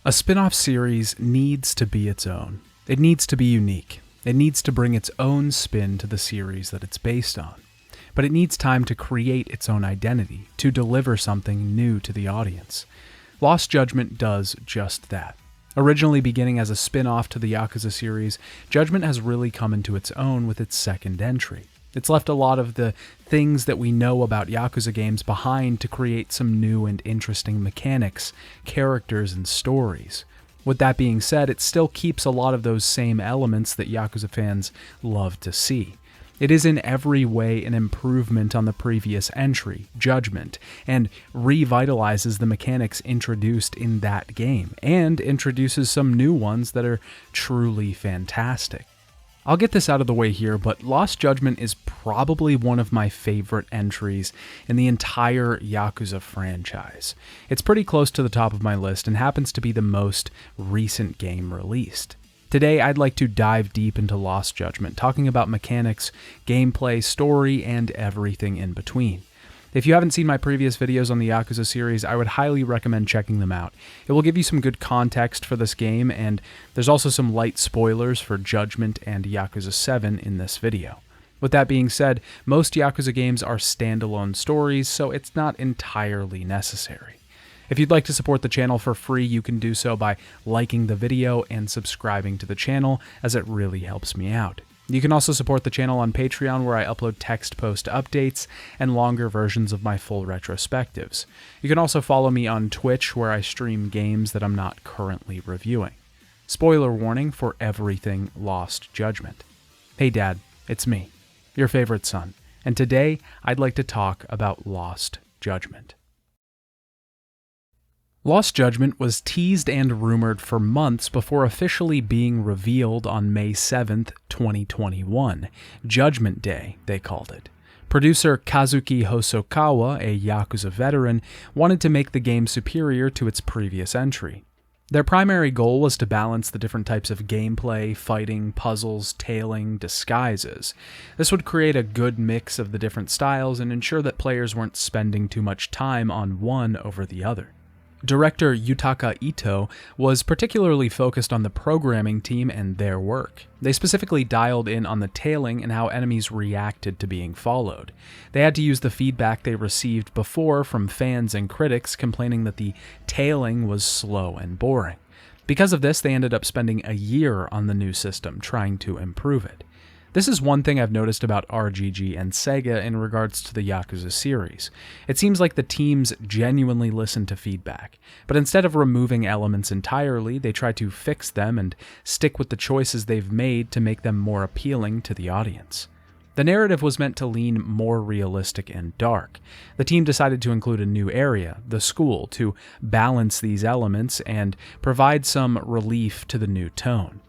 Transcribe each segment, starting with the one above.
A spin-off series needs to be its own. It needs to be unique. It needs to bring its own spin to the series that it's based on. But it needs time to create its own identity, to deliver something new to the audience. Lost Judgment does just that. Originally beginning as a spin-off to the Yakuza series, Judgment has really come into its own with its second entry. It's left a lot of the things that we know about Yakuza games behind to create some new and interesting mechanics, characters, and stories. With that being said, it still keeps a lot of those same elements that Yakuza fans love to see. It is in every way an improvement on the previous entry, Judgment, and revitalizes the mechanics introduced in that game, and introduces some new ones that are truly fantastic. I'll get this out of the way here, but Lost Judgment is probably one of my favorite entries in the entire Yakuza franchise. It's pretty close to the top of my list and happens to be the most recent game released. Today, I'd like to dive deep into Lost Judgment, talking about mechanics, gameplay, story, and everything in between. If you haven't seen my previous videos on the Yakuza series, I would highly recommend checking them out. It will give you some good context for this game, and there's also some light spoilers for Judgment and Yakuza 7 in this video. With that being said, most Yakuza games are standalone stories, so it's not entirely necessary. If you'd like to support the channel for free, you can do so by liking the video and subscribing to the channel, as it really helps me out. You can also support the channel on Patreon, where I upload text post updates and longer versions of my full retrospectives. You can also follow me on Twitch, where I stream games that I'm not currently reviewing. Spoiler warning for everything Lost Judgment. Hey Dad, it's me, your favorite son, and today I'd like to talk about Lost Judgment. Lost Judgment was teased and rumored for months before officially being revealed on May 7th, 2021. Judgment Day, they called it. Producer Kazuki Hosokawa, a Yakuza veteran, wanted to make the game superior to its previous entry. Their primary goal was to balance the different types of gameplay, fighting, puzzles, tailing, disguises. This would create a good mix of the different styles and ensure that players weren't spending too much time on one over the other. Director Yutaka Ito was particularly focused on the programming team and their work. They specifically dialed in on the tailing and how enemies reacted to being followed. They had to use the feedback they received before from fans and critics complaining that the tailing was slow and boring. Because of this, they ended up spending a year on the new system trying to improve it. This is one thing I've noticed about RGG and Sega in regards to the Yakuza series. It seems like the teams genuinely listen to feedback, but instead of removing elements entirely, they try to fix them and stick with the choices they've made to make them more appealing to the audience. The narrative was meant to lean more realistic and dark. The team decided to include a new area, the school, to balance these elements and provide some relief to the new tone.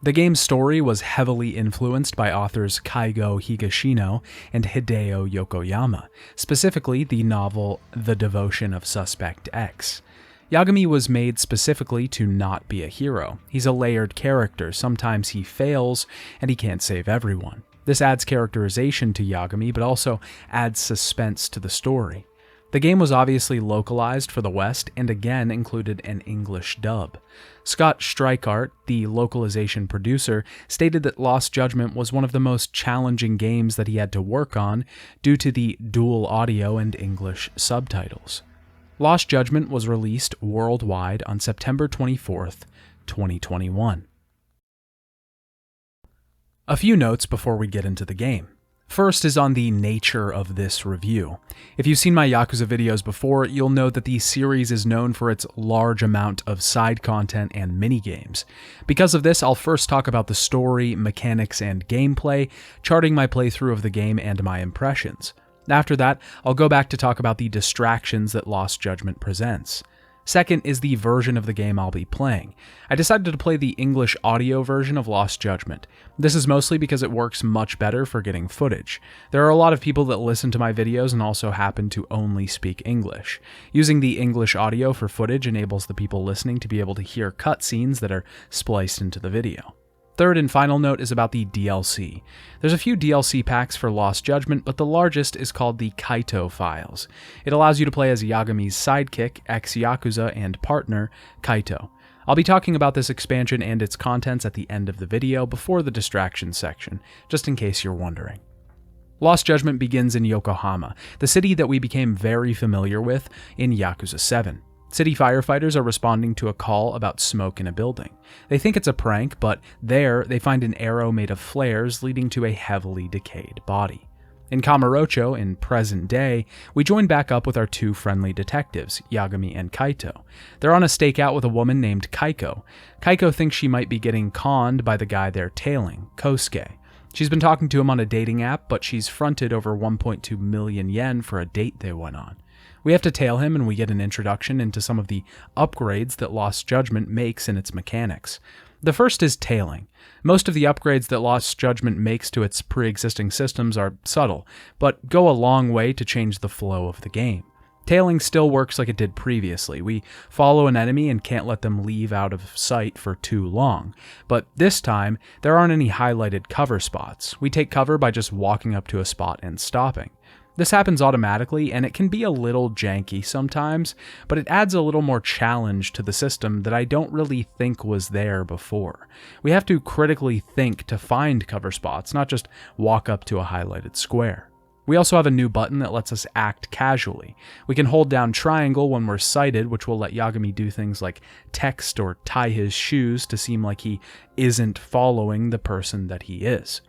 The game's story was heavily influenced by authors Kaigo Higashino and Hideo Yokoyama, specifically the novel The Devotion of Suspect X. Yagami was made specifically to not be a hero. He's a layered character, sometimes he fails, and he can't save everyone. This adds characterization to Yagami, but also adds suspense to the story. The game was obviously localized for the West and again included an English dub. Scott Streikart, the localization producer, stated that Lost Judgment was one of the most challenging games that he had to work on due to the dual audio and English subtitles. Lost Judgment was released worldwide on September 24th, 2021. A few notes before we get into the game. First is on the nature of this review. If you've seen my Yakuza videos before, you'll know that the series is known for its large amount of side content and minigames. Because of this, I'll first talk about the story, mechanics, and gameplay, charting my playthrough of the game and my impressions. After that, I'll go back to talk about the distractions that Lost Judgment presents. Second is the version of the game I'll be playing. I decided to play the English audio version of Lost Judgment. This is mostly because it works much better for getting footage. There are a lot of people that listen to my videos and also happen to only speak English. Using the English audio for footage enables the people listening to be able to hear cutscenes that are spliced into the video. Third and final note is about the DLC. There's a few DLC packs for Lost Judgment, but the largest is called the Kaito Files. It allows you to play as Yagami's sidekick, ex-Yakuza, and partner, Kaito. I'll be talking about this expansion and its contents at the end of the video before the distractions section, just in case you're wondering. Lost Judgment begins in Yokohama, the city that we became very familiar with in Yakuza 7. City firefighters are responding to a call about smoke in a building. They think it's a prank, but there they find an arrow made of flares leading to a heavily decayed body. In Kamurocho, in present day, we join back up with our two friendly detectives, Yagami and Kaito. They're on a stakeout with a woman named Kaiko. Kaiko thinks she might be getting conned by the guy they're tailing, Kosuke. She's been talking to him on a dating app, but she's fronted over 1.2 million yen for a date they went on. We have to tail him, and we get an introduction into some of the upgrades that Lost Judgment makes in its mechanics. The first is tailing. Most of the upgrades that Lost Judgment makes to its pre-existing systems are subtle, but go a long way to change the flow of the game. Tailing still works like it did previously. We follow an enemy and can't let them leave out of sight for too long. But this time, there aren't any highlighted cover spots. We take cover by just walking up to a spot and stopping. This happens automatically, and it can be a little janky sometimes, but it adds a little more challenge to the system that I don't really think was there before. We have to critically think to find cover spots, not just walk up to a highlighted square. We also have a new button that lets us act casually. We can hold down triangle when we're sighted, which will let Yagami do things like text or tie his shoes to seem like he isn't following the person that he is.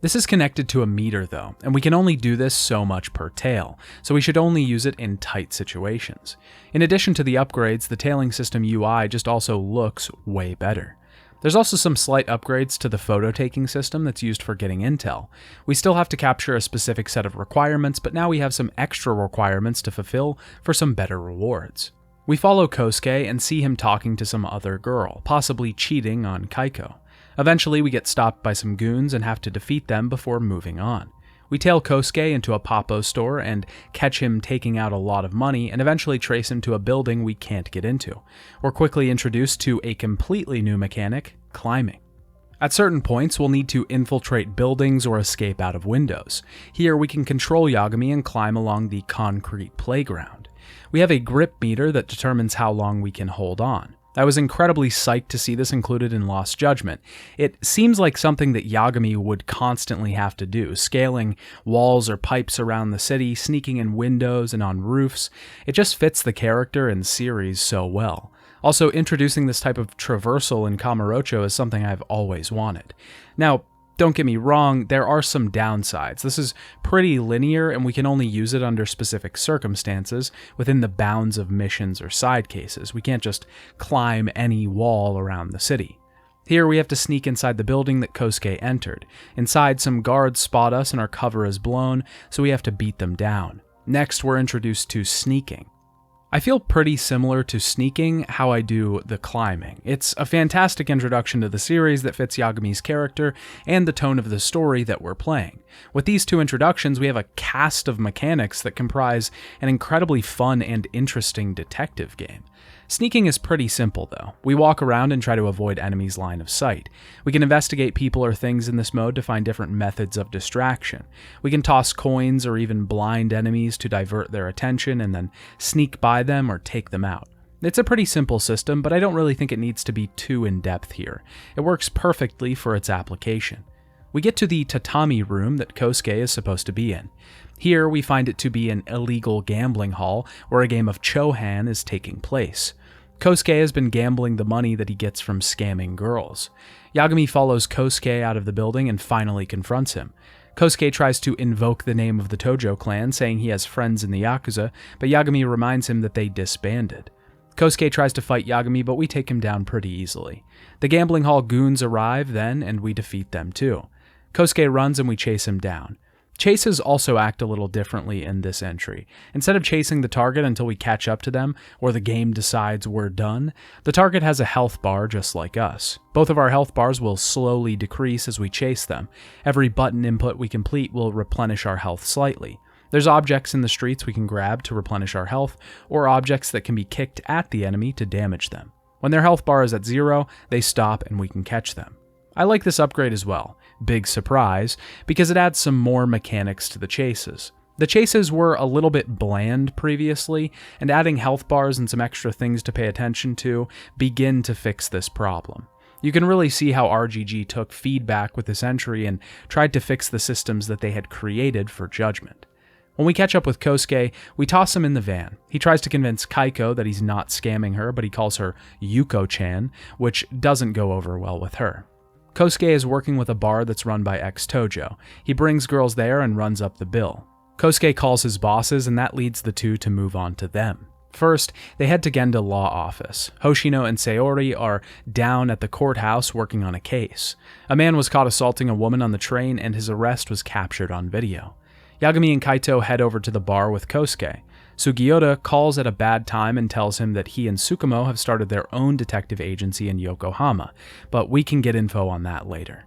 This is connected to a meter though, and we can only do this so much per tail, so we should only use it in tight situations. In addition to the upgrades, the tailing system UI just also looks way better. There's also some slight upgrades to the photo taking system that's used for getting intel. We still have to capture a specific set of requirements, but now we have some extra requirements to fulfill for some better rewards. We follow Kosuke and see him talking to some other girl, possibly cheating on Kaiko. Eventually, we get stopped by some goons and have to defeat them before moving on. We tail Kosuke into a Poppo store and catch him taking out a lot of money and eventually trace him to a building we can't get into. We're quickly introduced to a completely new mechanic, climbing. At certain points, we'll need to infiltrate buildings or escape out of windows. Here, we can control Yagami and climb along the concrete playground. We have a grip meter that determines how long we can hold on. I was incredibly psyched to see this included in Lost Judgment. It seems like something that Yagami would constantly have to do, scaling walls or pipes around the city, sneaking in windows and on roofs. It just fits the character and series so well. Also, introducing this type of traversal in Kamurocho is something I've always wanted. Now, don't get me wrong, there are some downsides. This is pretty linear, and we can only use it under specific circumstances within the bounds of missions or side cases. We can't just climb any wall around the city. Here we have to sneak inside the building that Kosuke entered. Inside, some guards spot us and our cover is blown, so we have to beat them down. Next, we're introduced to sneaking. I feel pretty similar to sneaking how I do the climbing. It's a fantastic introduction to the series that fits Yagami's character and the tone of the story that we're playing. With these two introductions, we have a cast of mechanics that comprise an incredibly fun and interesting detective game. Sneaking is pretty simple though. We walk around and try to avoid enemies' line of sight. We can investigate people or things in this mode to find different methods of distraction. We can toss coins or even blind enemies to divert their attention and then sneak by them or take them out. It's a pretty simple system, but I don't really think it needs to be too in-depth here. It works perfectly for its application. We get to the tatami room that Kosuke is supposed to be in. Here we find it to be an illegal gambling hall where a game of Chohan is taking place. Kosuke has been gambling the money that he gets from scamming girls. Yagami follows Kosuke out of the building and finally confronts him. Kosuke tries to invoke the name of the Tojo clan, saying he has friends in the Yakuza, but Yagami reminds him that they disbanded. Kosuke tries to fight Yagami, but we take him down pretty easily. The gambling hall goons arrive then, and we defeat them too. Kosuke runs and we chase him down. Chases also act a little differently in this entry. Instead of chasing the target until we catch up to them, or the game decides we're done, the target has a health bar just like us. Both of our health bars will slowly decrease as we chase them. Every button input we complete will replenish our health slightly. There's objects in the streets we can grab to replenish our health, or objects that can be kicked at the enemy to damage them. When their health bar is at 0, they stop and we can catch them. I like this upgrade as well, big surprise, because it adds some more mechanics to the chases. The chases were a little bit bland previously, and adding health bars and some extra things to pay attention to begin to fix this problem. You can really see how RGG took feedback with this entry and tried to fix the systems that they had created for Judgment. When we catch up with Kosuke, we toss him in the van. He tries to convince Kaiko that he's not scamming her, but he calls her Yuko-chan, which doesn't go over well with her. Kosuke is working with a bar that's run by ex-Tojo. He brings girls there and runs up the bill. Kosuke calls his bosses, and that leads the two to move on to them. First, they head to Genda Law Office. Hoshino and Sayori are down at the courthouse working on a case. A man was caught assaulting a woman on the train, and his arrest was captured on video. Yagami and Kaito head over to the bar with Kosuke. Sugiyoda calls at a bad time and tells him that he and Tsukumo have started their own detective agency in Yokohama, but we can get info on that later.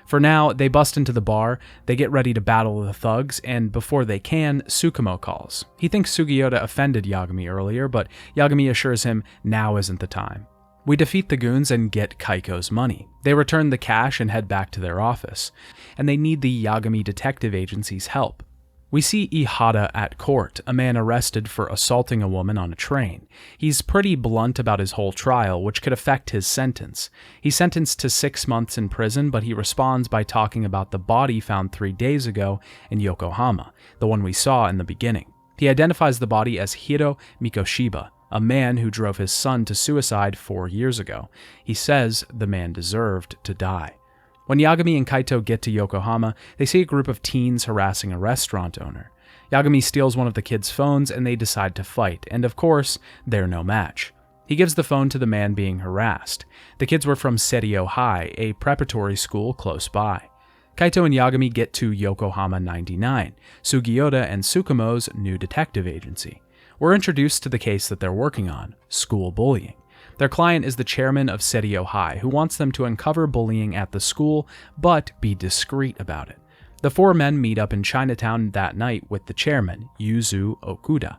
For now, they bust into the bar, they get ready to battle the thugs, and before they can, Tsukumo calls. He thinks Sugiyoda offended Yagami earlier, but Yagami assures him now isn't the time. We defeat the goons and get Kaiko's money. They return the cash and head back to their office, and they need the Yagami Detective Agency's help. We see Ihara at court, a man arrested for assaulting a woman on a train. He's pretty blunt about his whole trial, which could affect his sentence. He's sentenced to 6 months in prison, but he responds by talking about the body found 3 days ago in Yokohama, the one we saw in the beginning. He identifies the body as Hiro Mikoshiba, a man who drove his son to suicide 4 years ago. He says the man deserved to die. When Yagami and Kaito get to Yokohama, they see a group of teens harassing a restaurant owner. Yagami steals one of the kids' phones and they decide to fight, and of course, they're no match. He gives the phone to the man being harassed. The kids were from Serio High, a preparatory school close by. Kaito and Yagami get to Yokohama 99, Sugiyoda and Tsukumo's new detective agency. We're introduced to the case that they're working on, school bullying. Their client is the chairman of Serio High, who wants them to uncover bullying at the school, but be discreet about it. The 4 men meet up in Chinatown that night with the chairman, Yuzu Okuda.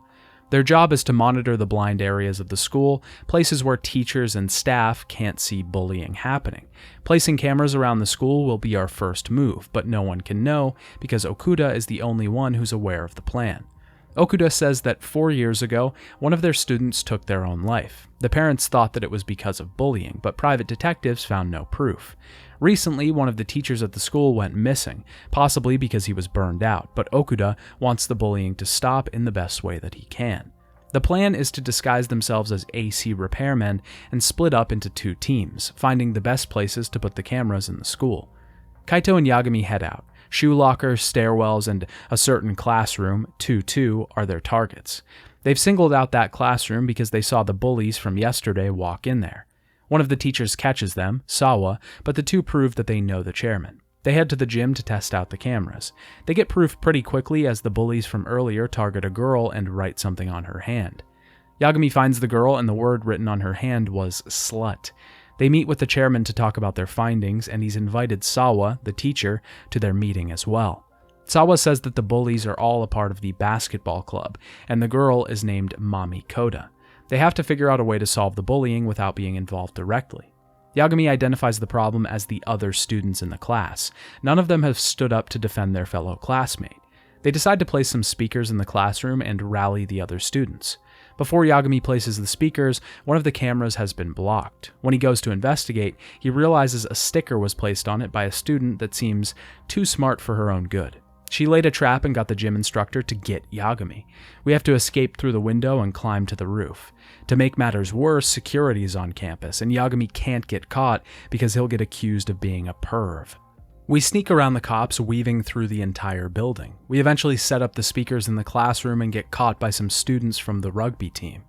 Their job is to monitor the blind areas of the school, places where teachers and staff can't see bullying happening. Placing cameras around the school will be our first move, but no one can know because Okuda is the only one who's aware of the plan. Okuda says that 4 years ago, one of their students took their own life. The parents thought that it was because of bullying, but private detectives found no proof. Recently, one of the teachers at the school went missing, possibly because he was burned out, but Okuda wants the bullying to stop in the best way that he can. The plan is to disguise themselves as AC repairmen and split up into 2 teams, finding the best places to put the cameras in the school. Kaito and Yagami head out. Shoe lockers, stairwells, and a certain classroom, 2-2, are their targets. They've singled out that classroom because they saw the bullies from yesterday walk in there. One of the teachers catches them, Sawa, but the 2 prove that they know the chairman. They head to the gym to test out the cameras. They get proof pretty quickly as the bullies from earlier target a girl and write something on her hand. Yagami finds the girl and the word written on her hand was slut. They meet with the chairman to talk about their findings, and he's invited Sawa, the teacher, to their meeting as well. Sawa says that the bullies are all a part of the basketball club, and the girl is named Mami Koda. They have to figure out a way to solve the bullying without being involved directly. Yagami identifies the problem as the other students in the class. None of them have stood up to defend their fellow classmate. They decide to place some speakers in the classroom and rally the other students. Before Yagami places the speakers, one of the cameras has been blocked. When he goes to investigate, he realizes a sticker was placed on it by a student that seems too smart for her own good. She laid a trap and got the gym instructor to get Yagami. We have to escape through the window and climb to the roof. To make matters worse, security is on campus, and Yagami can't get caught because he'll get accused of being a perv. We sneak around the cops, weaving through the entire building. We eventually set up the speakers in the classroom and get caught by some students from the rugby team.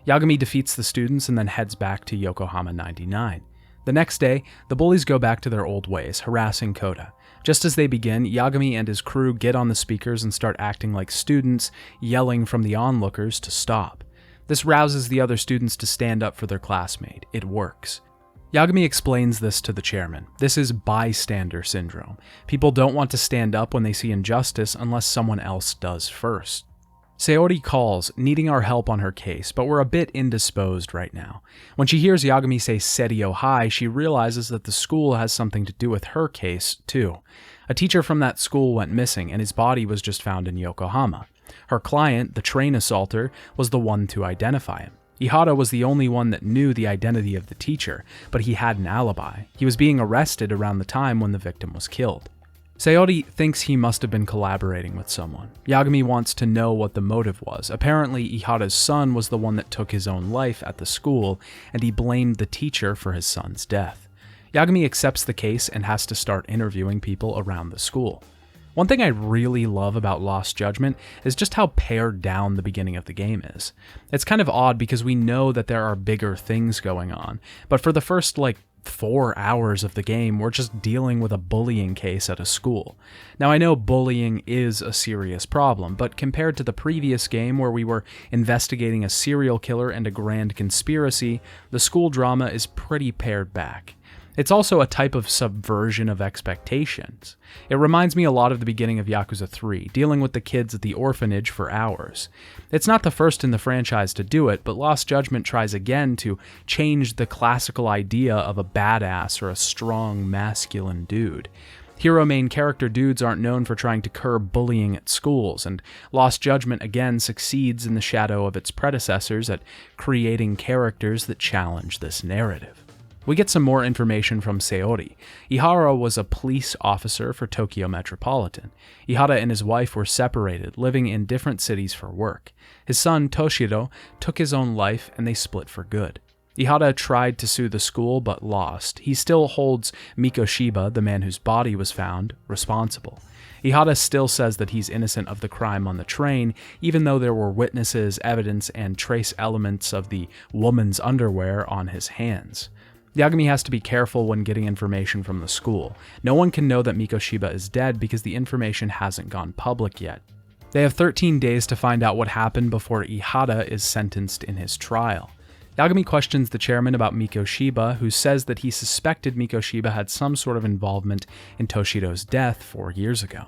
Yagami defeats the students and then heads back to Yokohama 99. The next day, the bullies go back to their old ways, harassing Koda. Just as they begin, Yagami and his crew get on the speakers and start acting like students, yelling from the onlookers to stop. This rouses the other students to stand up for their classmate. It works. Yagami explains this to the chairman. This is bystander syndrome. People don't want to stand up when they see injustice unless someone else does first. Sayori calls, needing our help on her case, but we're a bit indisposed right now. When she hears Yagami say Serio High, she realizes that the school has something to do with her case, too. A teacher from that school went missing, and his body was just found in Yokohama. Her client, the train assaulter, was the one to identify him. Ihara was the only one that knew the identity of the teacher, but he had an alibi. He was being arrested around the time when the victim was killed. Sayori thinks he must have been collaborating with someone. Yagami wants to know what the motive was. Apparently, Ihara's son was the one that took his own life at the school, and he blamed the teacher for his son's death. Yagami accepts the case and has to start interviewing people around the school. One thing I really love about Lost Judgment is just how pared down the beginning of the game is. It's kind of odd because we know that there are bigger things going on, but for the first 4 hours of the game, we're just dealing with a bullying case at a school. Now, I know bullying is a serious problem, but compared to the previous game where we were investigating a serial killer and a grand conspiracy, the school drama is pretty pared back. It's also a type of subversion of expectations. It reminds me a lot of the beginning of Yakuza 3, dealing with the kids at the orphanage for hours. It's not the first in the franchise to do it, but Lost Judgment tries again to change the classical idea of a badass or a strong, masculine dude. Hero main character dudes aren't known for trying to curb bullying at schools, and Lost Judgment again succeeds in the shadow of its predecessors at creating characters that challenge this narrative. We get some more information from Sayori. Ihara was a police officer for Tokyo Metropolitan. Ihara and his wife were separated, living in different cities for work. His son, Toshiro, took his own life and they split for good. Ihara tried to sue the school but lost. He still holds Mikoshiba, the man whose body was found, responsible. Ihara still says that he's innocent of the crime on the train, even though there were witnesses, evidence, and trace elements of the woman's underwear on his hands. Yagami has to be careful when getting information from the school. No one can know that Mikoshiba is dead because the information hasn't gone public yet. They have 13 days to find out what happened before Ihara is sentenced in his trial. Yagami questions the chairman about Mikoshiba, who says that he suspected Mikoshiba had some sort of involvement in Toshiro's death 4 years ago.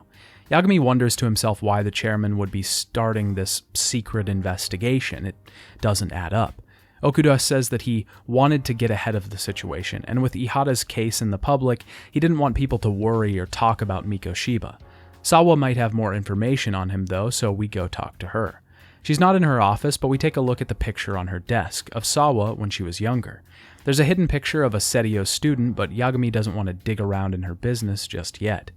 Yagami wonders to himself why the chairman would be starting this secret investigation. It doesn't add up. Okuda says that he wanted to get ahead of the situation, and with Ihara's case in the public, he didn't want people to worry or talk about Mikoshiba. Sawa might have more information on him though, so we go talk to her. She's not in her office, but we take a look at the picture on her desk of Sawa when she was younger. There's a hidden picture of a Serio student, but Yagami doesn't want to dig around in her business just yet.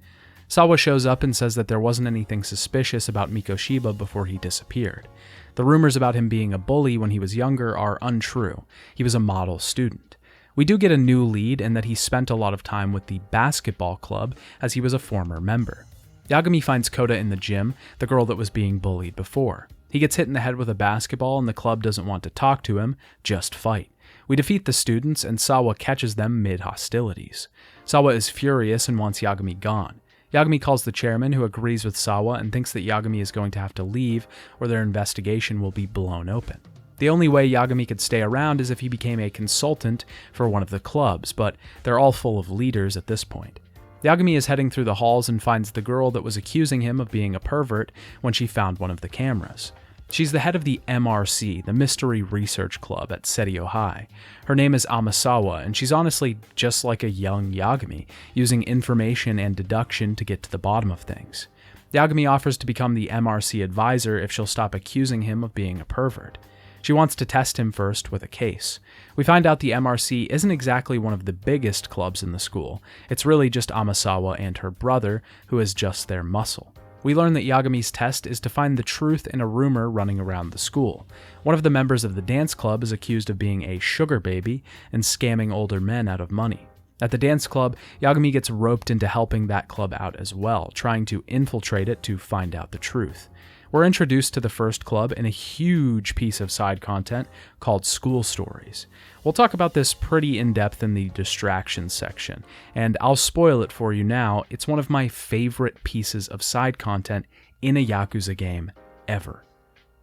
Sawa shows up and says that there wasn't anything suspicious about Mikoshiba before he disappeared. The rumors about him being a bully when he was younger are untrue. He was a model student. We do get a new lead in that he spent a lot of time with the basketball club as he was a former member. Yagami finds Kota in the gym, the girl that was being bullied before. He gets hit in the head with a basketball and the club doesn't want to talk to him, just fight. We defeat the students and Sawa catches them mid-hostilities. Sawa is furious and wants Yagami gone. Yagami calls the chairman, who agrees with Sawa and thinks that Yagami is going to have to leave or their investigation will be blown open. The only way Yagami could stay around is if he became a consultant for one of the clubs, but they're all full of leaders at this point. Yagami is heading through the halls and finds the girl that was accusing him of being a pervert when she found one of the cameras. She's the head of the MRC, the Mystery Research Club at Serio High. Her name is Amasawa, and she's honestly just like a young Yagami, using information and deduction to get to the bottom of things. Yagami offers to become the MRC advisor if she'll stop accusing him of being a pervert. She wants to test him first with a case. We find out the MRC isn't exactly one of the biggest clubs in the school. It's really just Amasawa and her brother, who is just their muscle. We learn that Yagami's test is to find the truth in a rumor running around the school. One of the members of the dance club is accused of being a sugar baby and scamming older men out of money. At the dance club, Yagami gets roped into helping that club out as well, trying to infiltrate it to find out the truth. We're introduced to the first club in a huge piece of side content called School Stories. We'll talk about this pretty in-depth in the distractions section, and I'll spoil it for you now. It's one of my favorite pieces of side content in a Yakuza game ever.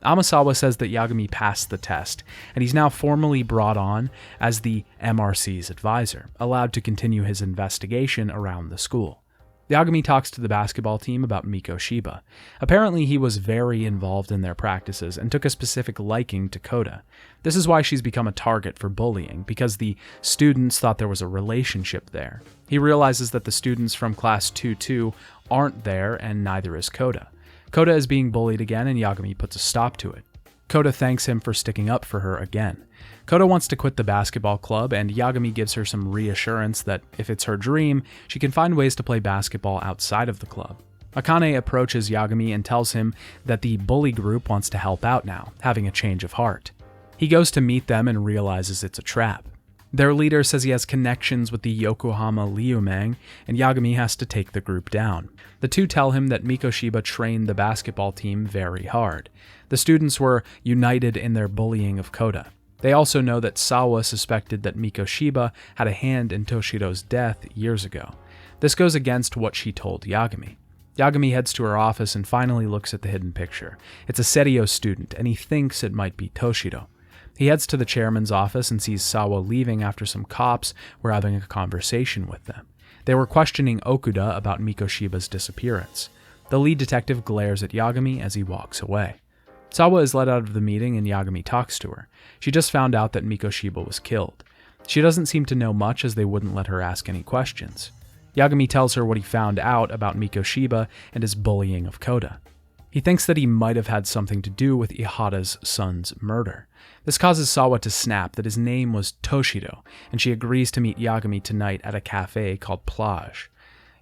Amasawa says that Yagami passed the test, and he's now formally brought on as the MRC's advisor, allowed to continue his investigation around the school. Yagami talks to the basketball team about Miko Shiba. Apparently, he was very involved in their practices and took a specific liking to Kota. This is why she's become a target for bullying, because the students thought there was a relationship there. He realizes that the students from Class 2-2 aren't there, and neither is Kota. Kota is being bullied again, and Yagami puts a stop to it. Kota thanks him for sticking up for her again. Kota wants to quit the basketball club, and Yagami gives her some reassurance that if it's her dream, she can find ways to play basketball outside of the club. Akane approaches Yagami and tells him that the bully group wants to help out now, having a change of heart. He goes to meet them and realizes it's a trap. Their leader says he has connections with the Yokohama Liumang, and Yagami has to take the group down. The two tell him that Miko Shiba trained the basketball team very hard. The students were united in their bullying of Kota. They also know that Sawa suspected that Miko Shiba had a hand in Toshiro's death years ago. This goes against what she told Yagami. Yagami heads to her office and finally looks at the hidden picture. It's a Serio student, and he thinks it might be Toshiro. He heads to the chairman's office and sees Sawa leaving after some cops were having a conversation with them. They were questioning Okuda about Miko Shiba's disappearance. The lead detective glares at Yagami as he walks away. Sawa is let out of the meeting and Yagami talks to her. She just found out that Miko Shiba was killed. She doesn't seem to know much as they wouldn't let her ask any questions. Yagami tells her what he found out about Miko Shiba and his bullying of Kota. He thinks that he might have had something to do with Ihata's son's murder. This causes Sawa to snap that his name was Toshiro, and she agrees to meet Yagami tonight at a cafe called Plage.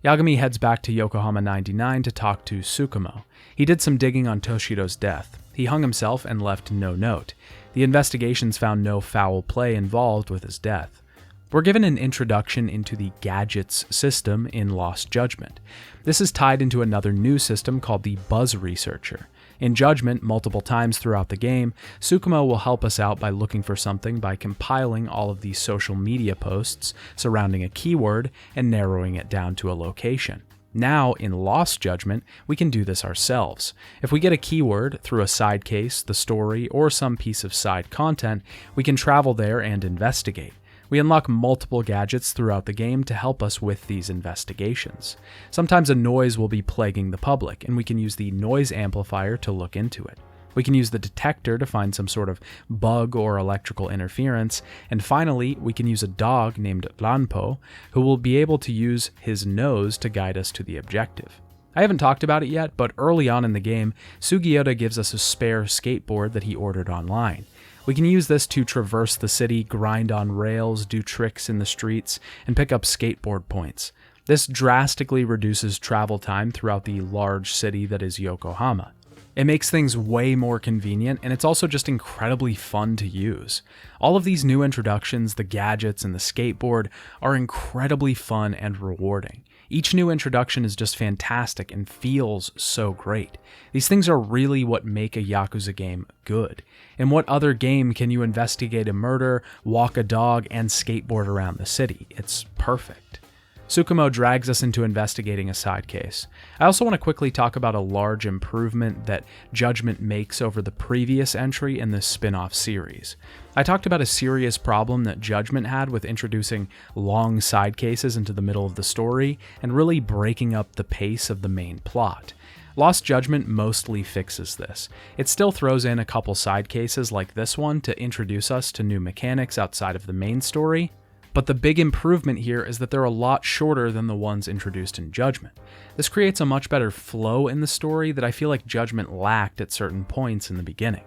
Yagami heads back to Yokohama 99 to talk to Tsukumo. He did some digging on Toshiro's death. He hung himself and left no note. The investigations found no foul play involved with his death. We're given an introduction into the Gadgets system in Lost Judgment. This is tied into another new system called the Buzz Researcher. In Judgment, multiple times throughout the game, Tsukumo will help us out by looking for something by compiling all of these social media posts surrounding a keyword and narrowing it down to a location. Now, in Lost Judgment, we can do this ourselves. If we get a keyword through a side case, the story, or some piece of side content, we can travel there and investigate. We unlock multiple gadgets throughout the game to help us with these investigations. Sometimes a noise will be plaguing the public, and we can use the noise amplifier to look into it. We can use the detector to find some sort of bug or electrical interference, and finally, we can use a dog named Ranpo, who will be able to use his nose to guide us to the objective. I haven't talked about it yet, but early on in the game, Sugiyoda gives us a spare skateboard that he ordered online. We can use this to traverse the city, grind on rails, do tricks in the streets, and pick up skateboard points. This drastically reduces travel time throughout the large city that is Yokohama. It makes things way more convenient, and it's also just incredibly fun to use. All of these new introductions, the gadgets and the skateboard, are incredibly fun and rewarding. Each new introduction is just fantastic and feels so great. These things are really what make a Yakuza game good. In what other game can you investigate a murder, walk a dog, and skateboard around the city? It's perfect. Tsukumo drags us into investigating a side case. I also want to quickly talk about a large improvement that Judgment makes over the previous entry in this spin-off series. I talked about a serious problem that Judgment had with introducing long side cases into the middle of the story and really breaking up the pace of the main plot. Lost Judgment mostly fixes this. It still throws in a couple side cases like this one to introduce us to new mechanics outside of the main story, but the big improvement here is that they're a lot shorter than the ones introduced in Judgment. This creates a much better flow in the story that I feel like Judgment lacked at certain points in the beginning.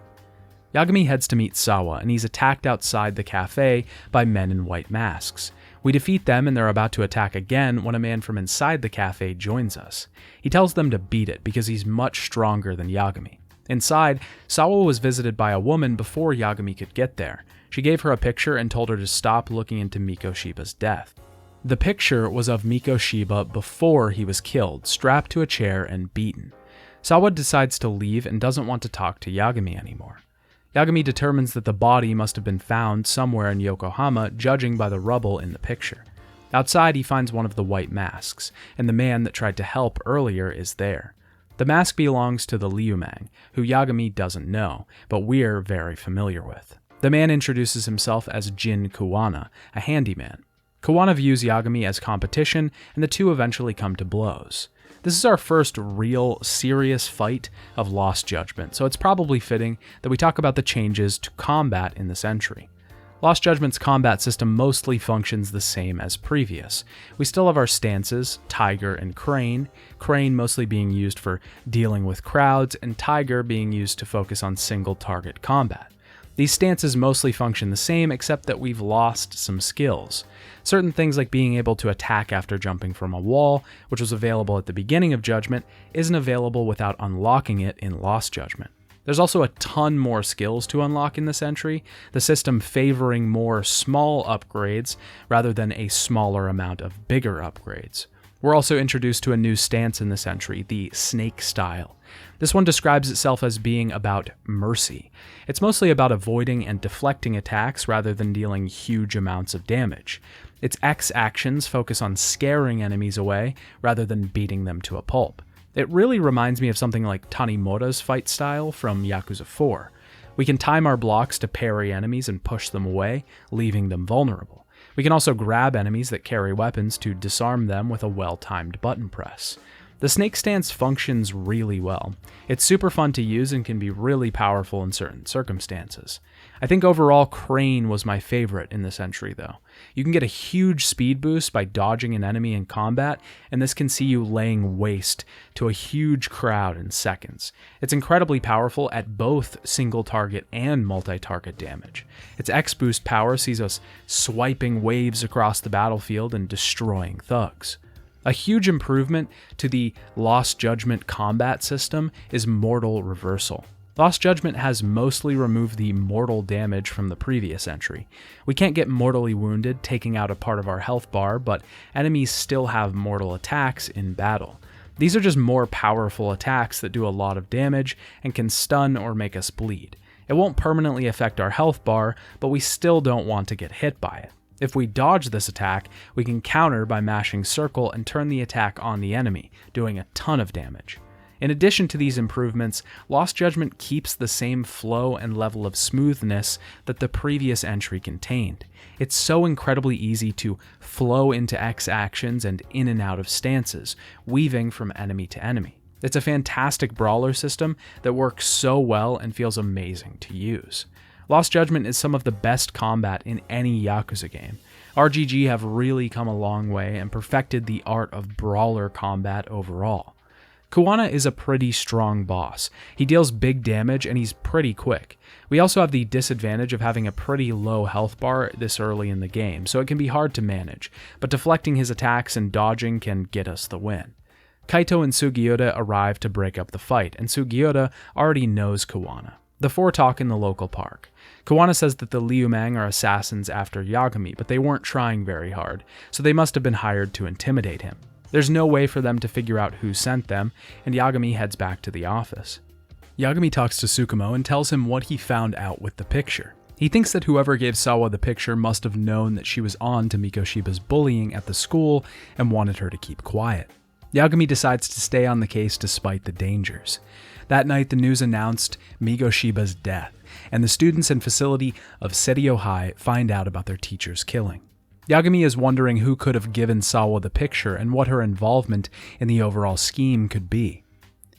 Yagami heads to meet Sawa, and he's attacked outside the cafe by men in white masks. We defeat them and they're about to attack again when a man from inside the cafe joins us. He tells them to beat it because he's much stronger than Yagami. Inside, Sawa was visited by a woman before Yagami could get there. She gave her a picture and told her to stop looking into Miko Shiba's death. The picture was of Miko Shiba before he was killed, strapped to a chair and beaten. Sawa decides to leave and doesn't want to talk to Yagami anymore. Yagami determines that the body must have been found somewhere in Yokohama, judging by the rubble in the picture. Outside, he finds one of the white masks, and the man that tried to help earlier is there. The mask belongs to the Liumang, who Yagami doesn't know, but we're very familiar with. The man introduces himself as Jin Kuwana, a handyman. Kawana views Yagami as competition, and the two eventually come to blows. This is our first real, serious fight of Lost Judgment, so it's probably fitting that we talk about the changes to combat in this entry. Lost Judgment's combat system mostly functions the same as previous. We still have our stances, Tiger and Crane mostly being used for dealing with crowds, and Tiger being used to focus on single target combat. These stances mostly function the same, except that we've lost some skills. Certain things like being able to attack after jumping from a wall, which was available at the beginning of Judgment, isn't available without unlocking it in Lost Judgment. There's also a ton more skills to unlock in this entry, the system favoring more small upgrades rather than a smaller amount of bigger upgrades. We're also introduced to a new stance in this entry, the Snake Style. This one describes itself as being about mercy. It's mostly about avoiding and deflecting attacks rather than dealing huge amounts of damage. Its X actions focus on scaring enemies away rather than beating them to a pulp. It really reminds me of something like Tanimura's fight style from Yakuza 4. We can time our blocks to parry enemies and push them away, leaving them vulnerable. We can also grab enemies that carry weapons to disarm them with a well-timed button press. The Snake Stance functions really well. It's super fun to use and can be really powerful in certain circumstances. I think overall Crane was my favorite in this entry though. You can get a huge speed boost by dodging an enemy in combat, and this can see you laying waste to a huge crowd in seconds. It's incredibly powerful at both single target and multi-target damage. Its X boost power sees us swiping waves across the battlefield and destroying thugs. A huge improvement to the Lost Judgment combat system is Mortal Reversal. Lost Judgment has mostly removed the mortal damage from the previous entry. We can't get mortally wounded, taking out a part of our health bar, but enemies still have mortal attacks in battle. These are just more powerful attacks that do a lot of damage and can stun or make us bleed. It won't permanently affect our health bar, but we still don't want to get hit by it. If we dodge this attack, we can counter by mashing circle and turn the attack on the enemy, doing a ton of damage. In addition to these improvements, Lost Judgment keeps the same flow and level of smoothness that the previous entry contained. It's so incredibly easy to flow into X actions and in and out of stances, weaving from enemy to enemy. It's a fantastic brawler system that works so well and feels amazing to use. Lost Judgment is some of the best combat in any Yakuza game. RGG have really come a long way and perfected the art of brawler combat overall. Kawana is a pretty strong boss. He deals big damage and he's pretty quick. We also have the disadvantage of having a pretty low health bar this early in the game, so it can be hard to manage, but deflecting his attacks and dodging can get us the win. Kaito and Sugiura arrive to break up the fight, and Sugiura already knows Kawana. The four talk in the local park. Kawana says that the Liumang are assassins after Yagami, but they weren't trying very hard, so they must have been hired to intimidate him. There's no way for them to figure out who sent them, and Yagami heads back to the office. Yagami talks to Tsukumo and tells him what he found out with the picture. He thinks that whoever gave Sawa the picture must have known that she was on to Mikoshiba's bullying at the school and wanted her to keep quiet. Yagami decides to stay on the case despite the dangers. That night, the news announced Mikoshiba's death, and the students and facility of Seiryo High find out about their teacher's killing. Yagami is wondering who could have given Sawa the picture and what her involvement in the overall scheme could be.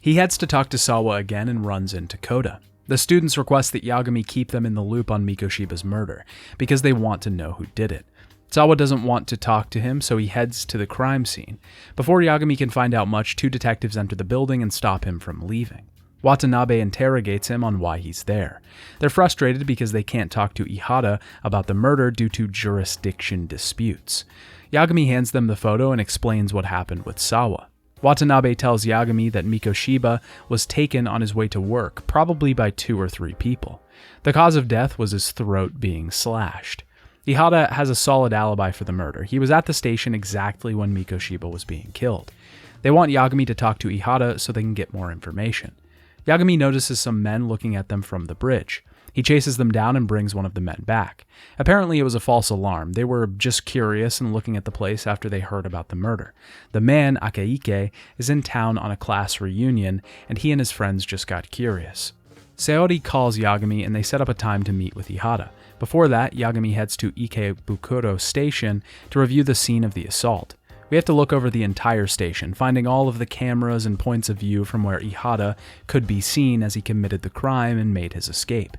He heads to talk to Sawa again and runs into Koda. The students request that Yagami keep them in the loop on Mikoshiba's murder, because they want to know who did it. Sawa doesn't want to talk to him, so he heads to the crime scene. Before Yagami can find out much, two detectives enter the building and stop him from leaving. Watanabe interrogates him on why he's there. They're frustrated because they can't talk to Ihara about the murder due to jurisdiction disputes. Yagami hands them the photo and explains what happened with Sawa. Watanabe tells Yagami that Mikoshiba was taken on his way to work, probably by 2 or 3 people. The cause of death was his throat being slashed. Ihara has a solid alibi for the murder. He was at the station exactly when Mikoshiba was being killed. They want Yagami to talk to Ihara so they can get more information. Yagami notices some men looking at them from the bridge. He chases them down and brings one of the men back. Apparently it was a false alarm. They were just curious and looking at the place after they heard about the murder. The man, Akaike, is in town on a class reunion, and he and his friends just got curious. Saori calls Yagami and they set up a time to meet with Ihata. Before that, Yagami heads to Ikebukuro Station to review the scene of the assault. We have to look over the entire station, finding all of the cameras and points of view from where Ihata could be seen as he committed the crime and made his escape.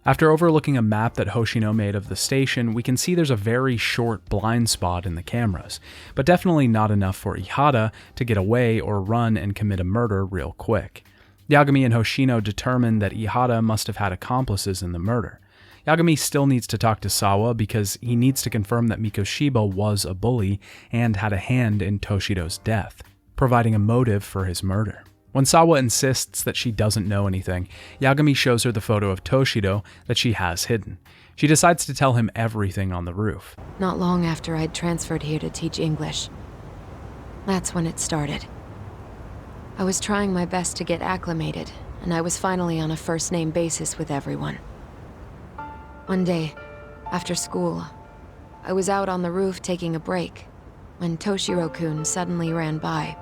After overlooking a map that Hoshino made of the station, we can see there's a very short blind spot in the cameras, but definitely not enough for Ihata to get away or run and commit a murder real quick. Yagami and Hoshino determine that Ihata must have had accomplices in the murder. Yagami still needs to talk to Sawa because he needs to confirm that Mikoshiba was a bully and had a hand in Toshido's death, providing a motive for his murder. When Sawa insists that she doesn't know anything, Yagami shows her the photo of Toshido that she has hidden. She decides to tell him everything on the roof. Not long after I'd transferred here to teach English. That's when it started. I was trying my best to get acclimated, and I was finally on a first-name basis with everyone. One day, after school, I was out on the roof taking a break, when Toshiro-kun suddenly ran by.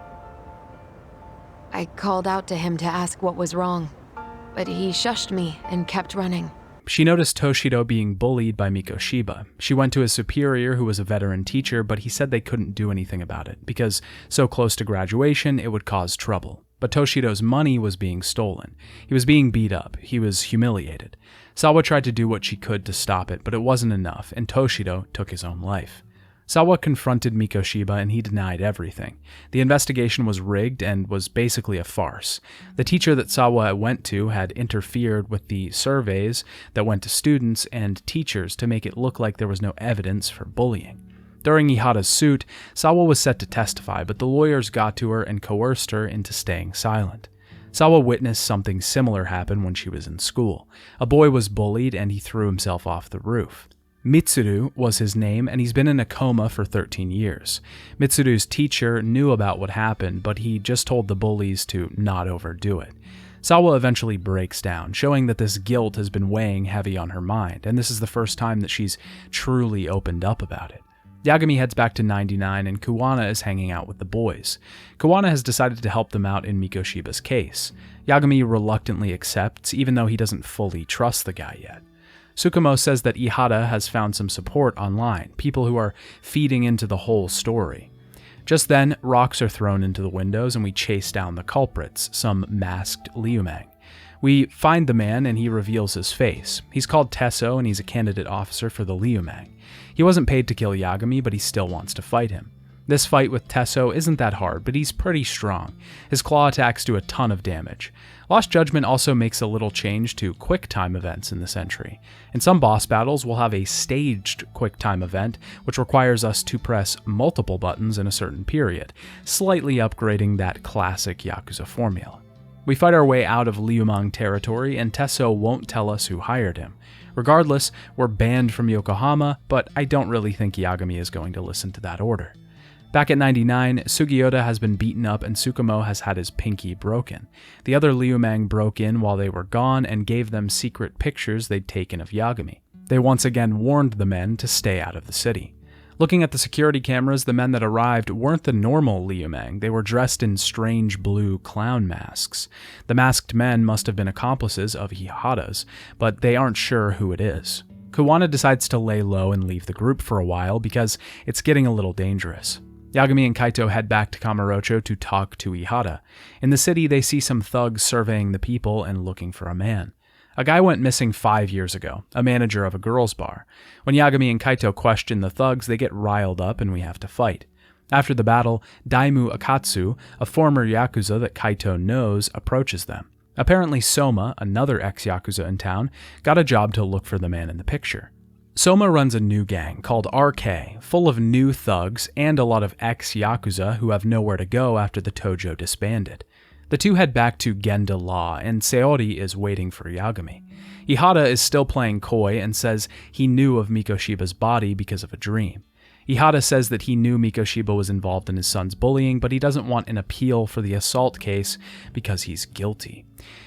I called out to him to ask what was wrong, but he shushed me and kept running. She noticed Toshido being bullied by Mikoshiba. She went to his superior, who was a veteran teacher, but he said they couldn't do anything about it, because so close to graduation, it would cause trouble. But Toshido's money was being stolen. He was being beat up. He was humiliated. Sawa tried to do what she could to stop it, but it wasn't enough, and Toshido took his own life. Sawa confronted Mikoshiba and he denied everything. The investigation was rigged and was basically a farce. The teacher that Sawa went to had interfered with the surveys that went to students and teachers to make it look like there was no evidence for bullying. During Ihata's suit, Sawa was set to testify, but the lawyers got to her and coerced her into staying silent. Sawa witnessed something similar happen when she was in school. A boy was bullied and he threw himself off the roof. Mitsuru was his name, and he's been in a coma for 13 years. Mitsuru's teacher knew about what happened, but he just told the bullies to not overdo it. Sawa eventually breaks down, showing that this guilt has been weighing heavy on her mind, and this is the first time that she's truly opened up about it. Yagami heads back to 99, and Kuwana is hanging out with the boys. Kuwana has decided to help them out in Mikoshiba's case. Yagami reluctantly accepts, even though he doesn't fully trust the guy yet. Tsukumo says that Ihata has found some support online, people who are feeding into the whole story. Just then, rocks are thrown into the windows and we chase down the culprits, some masked Liumang. We find the man and he reveals his face. He's called Tesso and he's a candidate officer for the Liumang. He wasn't paid to kill Yagami, but he still wants to fight him. This fight with Tesso isn't that hard, but he's pretty strong. His claw attacks do a ton of damage. Lost Judgment also makes a little change to quick-time events in this entry. In some boss battles, we'll have a staged quick-time event, which requires us to press multiple buttons in a certain period, slightly upgrading that classic Yakuza formula. We fight our way out of Liumang territory, and Tesso won't tell us who hired him. Regardless, we're banned from Yokohama, but I don't really think Yagami is going to listen to that order. Back at 99, Sugiyoda has been beaten up and Tsukumo has had his pinky broken. The other Liumang broke in while they were gone and gave them secret pictures they'd taken of Yagami. They once again warned the men to stay out of the city. Looking at the security cameras, the men that arrived weren't the normal Liumang. They were dressed in strange blue clown masks. The masked men must have been accomplices of Ihata's, but they aren't sure who it is. Kuwana decides to lay low and leave the group for a while because it's getting a little dangerous. Yagami and Kaito head back to Kamurocho to talk to Ihata. In the city, they see some thugs surveying the people and looking for a man. A guy went missing 5 years ago, a manager of a girls' bar. When Yagami and Kaito question the thugs, they get riled up and we have to fight. After the battle, Daimu Akatsu, a former Yakuza that Kaito knows, approaches them. Apparently Soma, another ex-Yakuza in town, got a job to look for the man in the picture. Soma runs a new gang called RK, full of new thugs and a lot of ex-Yakuza who have nowhere to go after the Tojo disbanded. The two head back to Genda Law, and Saori is waiting for Yagami. Ihata is still playing coy and says he knew of Mikoshiba's body because of a dream. Ihata says that he knew Mikoshiba was involved in his son's bullying, but he doesn't want an appeal for the assault case because he's guilty.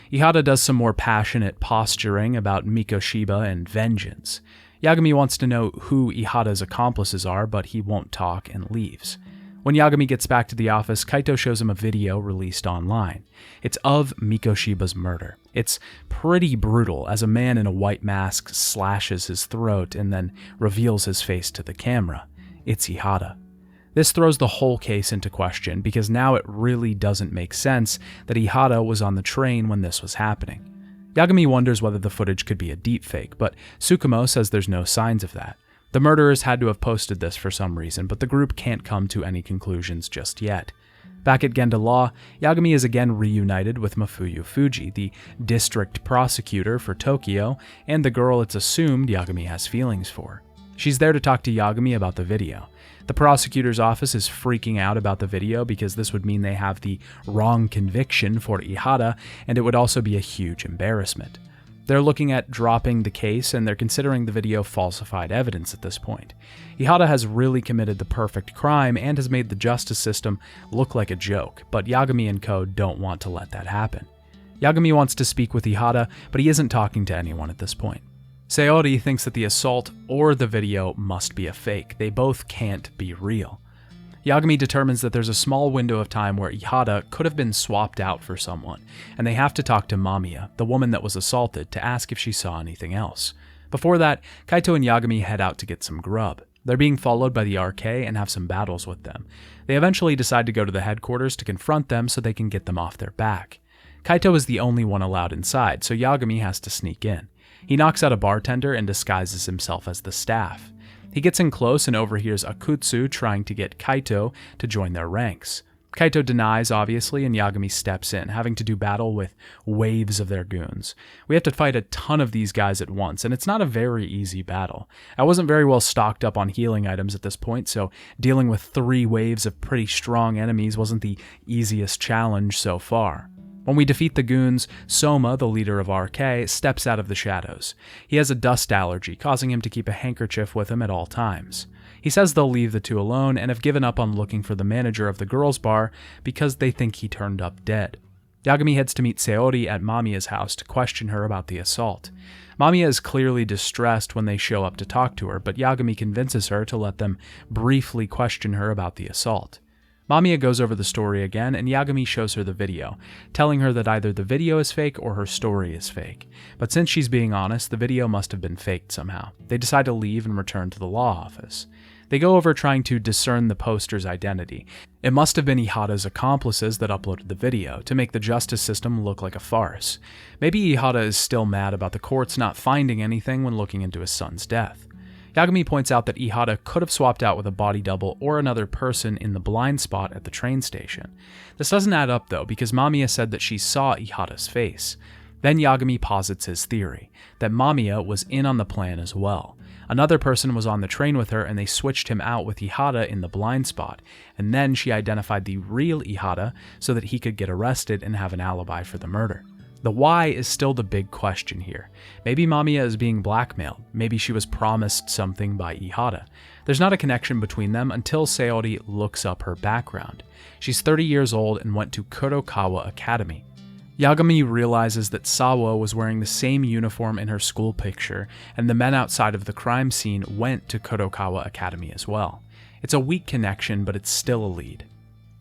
Ihata does some more passionate posturing about Mikoshiba and vengeance. Yagami wants to know who Ihata's accomplices are, but he won't talk and leaves. When Yagami gets back to the office, Kaito shows him a video released online. It's of Mikoshiba's murder. It's pretty brutal, as a man in a white mask slashes his throat and then reveals his face to the camera. It's Ihata. This throws the whole case into question, because now it really doesn't make sense that Ihata was on the train when this was happening. Yagami wonders whether the footage could be a deepfake, but Tsukumo says there's no signs of that. The murderers had to have posted this for some reason, but the group can't come to any conclusions just yet. Back at Genda Law, Yagami is again reunited with Mafuyu Fuji, the district prosecutor for Tokyo, and the girl it's assumed Yagami has feelings for. She's there to talk to Yagami about the video. The prosecutor's office is freaking out about the video because this would mean they have the wrong conviction for Ihata, and it would also be a huge embarrassment. They're looking at dropping the case, and they're considering the video falsified evidence at this point. Ihata has really committed the perfect crime and has made the justice system look like a joke, but Yagami and Co. don't want to let that happen. Yagami wants to speak with Ihata, but he isn't talking to anyone at this point. Sayori thinks that the assault or the video must be a fake. They both can't be real. Yagami determines that there's a small window of time where Ihata could have been swapped out for someone, and they have to talk to Mamiya, the woman that was assaulted, to ask if she saw anything else. Before that, Kaito and Yagami head out to get some grub. They're being followed by the RK and have some battles with them. They eventually decide to go to the headquarters to confront them so they can get them off their back. Kaito is the only one allowed inside, so Yagami has to sneak in. He knocks out a bartender and disguises himself as the staff. He gets in close and overhears Akutsu trying to get Kaito to join their ranks. Kaito denies, obviously, and Yagami steps in, having to do battle with waves of their goons. We have to fight a ton of these guys at once, and it's not a very easy battle. I wasn't very well stocked up on healing items at this point, so dealing with 3 waves of pretty strong enemies wasn't the easiest challenge so far. When we defeat the goons, Soma, the leader of RK, steps out of the shadows. He has a dust allergy, causing him to keep a handkerchief with him at all times. He says they'll leave the two alone and have given up on looking for the manager of the girls' bar because they think he turned up dead. Yagami heads to meet Sayori at Mamiya's house to question her about the assault. Mamiya is clearly distressed when they show up to talk to her, but Yagami convinces her to let them briefly question her about the assault. Mamiya goes over the story again, and Yagami shows her the video, telling her that either the video is fake or her story is fake. But since she's being honest, the video must have been faked somehow. They decide to leave and return to the law office. They go over trying to discern the poster's identity. It must have been Ihata's accomplices that uploaded the video, to make the justice system look like a farce. Maybe Ihata is still mad about the courts not finding anything when looking into his son's death. Yagami points out that Ihata could have swapped out with a body double or another person in the blind spot at the train station. This doesn't add up though, because Mamiya said that she saw Ihata's face. Then Yagami posits his theory, that Mamiya was in on the plan as well. Another person was on the train with her and they switched him out with Ihata in the blind spot, and then she identified the real Ihata so that he could get arrested and have an alibi for the murder. The why is still the big question here. Maybe Mamiya is being blackmailed. Maybe she was promised something by Ihata. There's not a connection between them until Sayori looks up her background. She's 30 years old and went to Kurokawa Academy. Yagami realizes that Sawa was wearing the same uniform in her school picture, and the men outside of the crime scene went to Kurokawa Academy as well. It's a weak connection, but it's still a lead.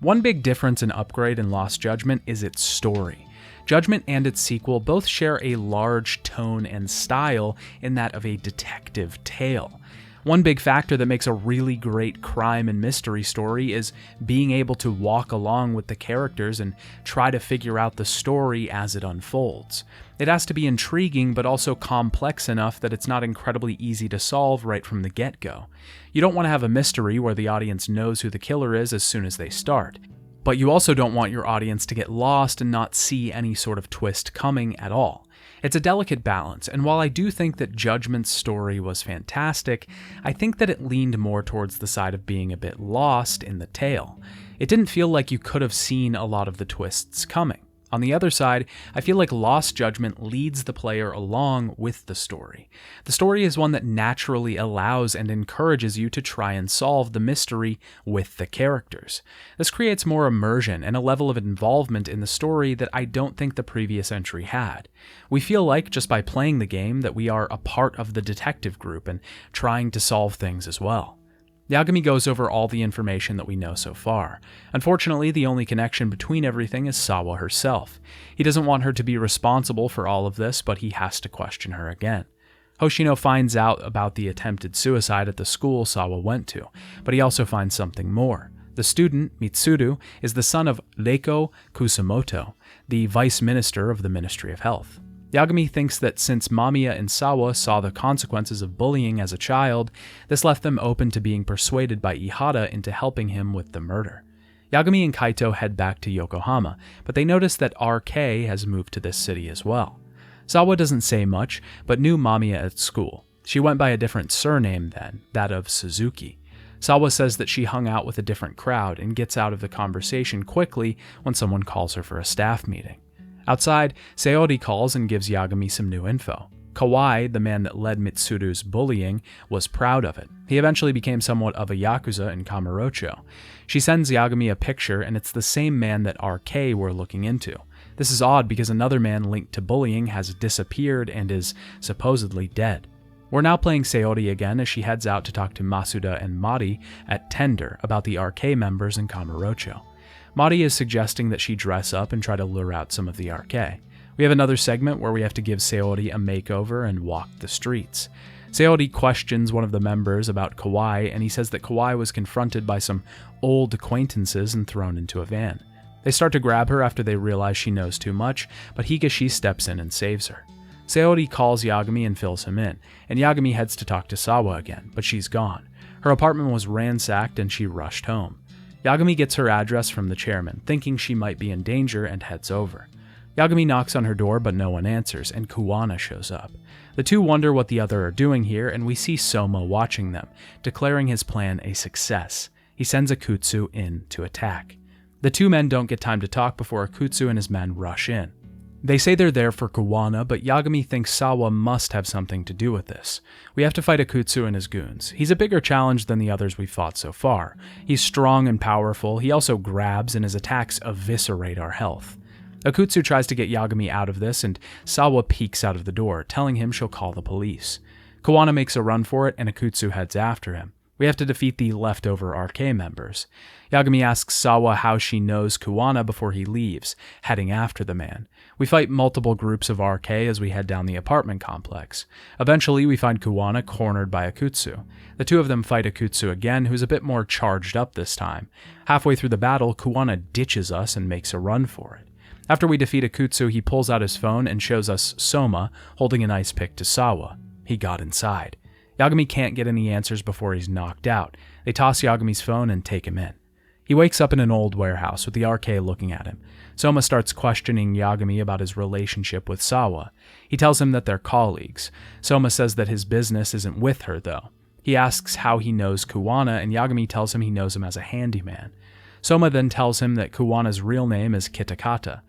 One big difference in Upgrade and Lost Judgment is its story. Judgment and its sequel both share a large tone and style in that of a detective tale. One big factor that makes a really great crime and mystery story is being able to walk along with the characters and try to figure out the story as it unfolds. It has to be intriguing but also complex enough that it's not incredibly easy to solve right from the get-go. You don't want to have a mystery where the audience knows who the killer is as soon as they start. But you also don't want your audience to get lost and not see any sort of twist coming at all. It's a delicate balance, and while I do think that Judgment's story was fantastic, I think that it leaned more towards the side of being a bit lost in the tale. It didn't feel like you could have seen a lot of the twists coming. On the other side, I feel like Lost Judgment leads the player along with the story. The story is one that naturally allows and encourages you to try and solve the mystery with the characters. This creates more immersion and a level of involvement in the story that I don't think the previous entry had. We feel like, just by playing the game, that we are a part of the detective group and trying to solve things as well. Yagami goes over all the information that we know so far. Unfortunately, the only connection between everything is Sawa herself. He doesn't want her to be responsible for all of this, but he has to question her again. Hoshino finds out about the attempted suicide at the school Sawa went to, but he also finds something more. The student, Mitsuru, is the son of Reiko Kusumoto, the vice minister of the Ministry of Health. Yagami thinks that since Mamiya and Sawa saw the consequences of bullying as a child, this left them open to being persuaded by Ihara into helping him with the murder. Yagami and Kaito head back to Yokohama, but they notice that RK has moved to this city as well. Sawa doesn't say much, but knew Mamiya at school. She went by a different surname then, that of Suzuki. Sawa says that she hung out with a different crowd and gets out of the conversation quickly when someone calls her for a staff meeting. Outside, Sayori calls and gives Yagami some new info. Kawai, the man that led Mitsuru's bullying, was proud of it. He eventually became somewhat of a yakuza in Kamurocho. She sends Yagami a picture, and it's the same man that RK were looking into. This is odd because another man linked to bullying has disappeared and is supposedly dead. We're now playing Sayori again as she heads out to talk to Masuda and Mari at Tender about the RK members in Kamurocho. Mari is suggesting that she dress up and try to lure out some of the RK. We have another segment where we have to give Sayori a makeover and walk the streets. Sayori questions one of the members about Kawai, and he says that Kawai was confronted by some old acquaintances and thrown into a van. They start to grab her after they realize she knows too much, but Higashi steps in and saves her. Sayori calls Yagami and fills him in, and Yagami heads to talk to Sawa again, but she's gone. Her apartment was ransacked and she rushed home. Yagami gets her address from the chairman, thinking she might be in danger, and heads over. Yagami knocks on her door, but no one answers, and Kuwana shows up. The two wonder what the other are doing here, and we see Soma watching them, declaring his plan a success. He sends Akutsu in to attack. The two men don't get time to talk before Akutsu and his men rush in. They say they're there for Kuwana, but Yagami thinks Sawa must have something to do with this. We have to fight Akutsu and his goons. He's a bigger challenge than the others we've fought so far. He's strong and powerful, he also grabs, and his attacks eviscerate our health. Akutsu tries to get Yagami out of this, and Sawa peeks out of the door, telling him she'll call the police. Kuwana makes a run for it, and Akutsu heads after him. We have to defeat the leftover RK members. Yagami asks Sawa how she knows Kuwana before he leaves, heading after the man. We fight multiple groups of RK as we head down the apartment complex. Eventually, we find Kuwana cornered by Akutsu. The two of them fight Akutsu again, who's a bit more charged up this time. Halfway through the battle, Kuwana ditches us and makes a run for it. After we defeat Akutsu, he pulls out his phone and shows us Soma holding an ice pick to Sawa. He got inside. Yagami can't get any answers before he's knocked out. They toss Yagami's phone and take him in. He wakes up in an old warehouse with the RK looking at him. Soma starts questioning Yagami about his relationship with Sawa. He tells him that they're colleagues. Soma says that his business isn't with her, though. He asks how he knows Kuwana, and Yagami tells him he knows him as a handyman. Soma then tells him that Kuwana's real name is Kitakata.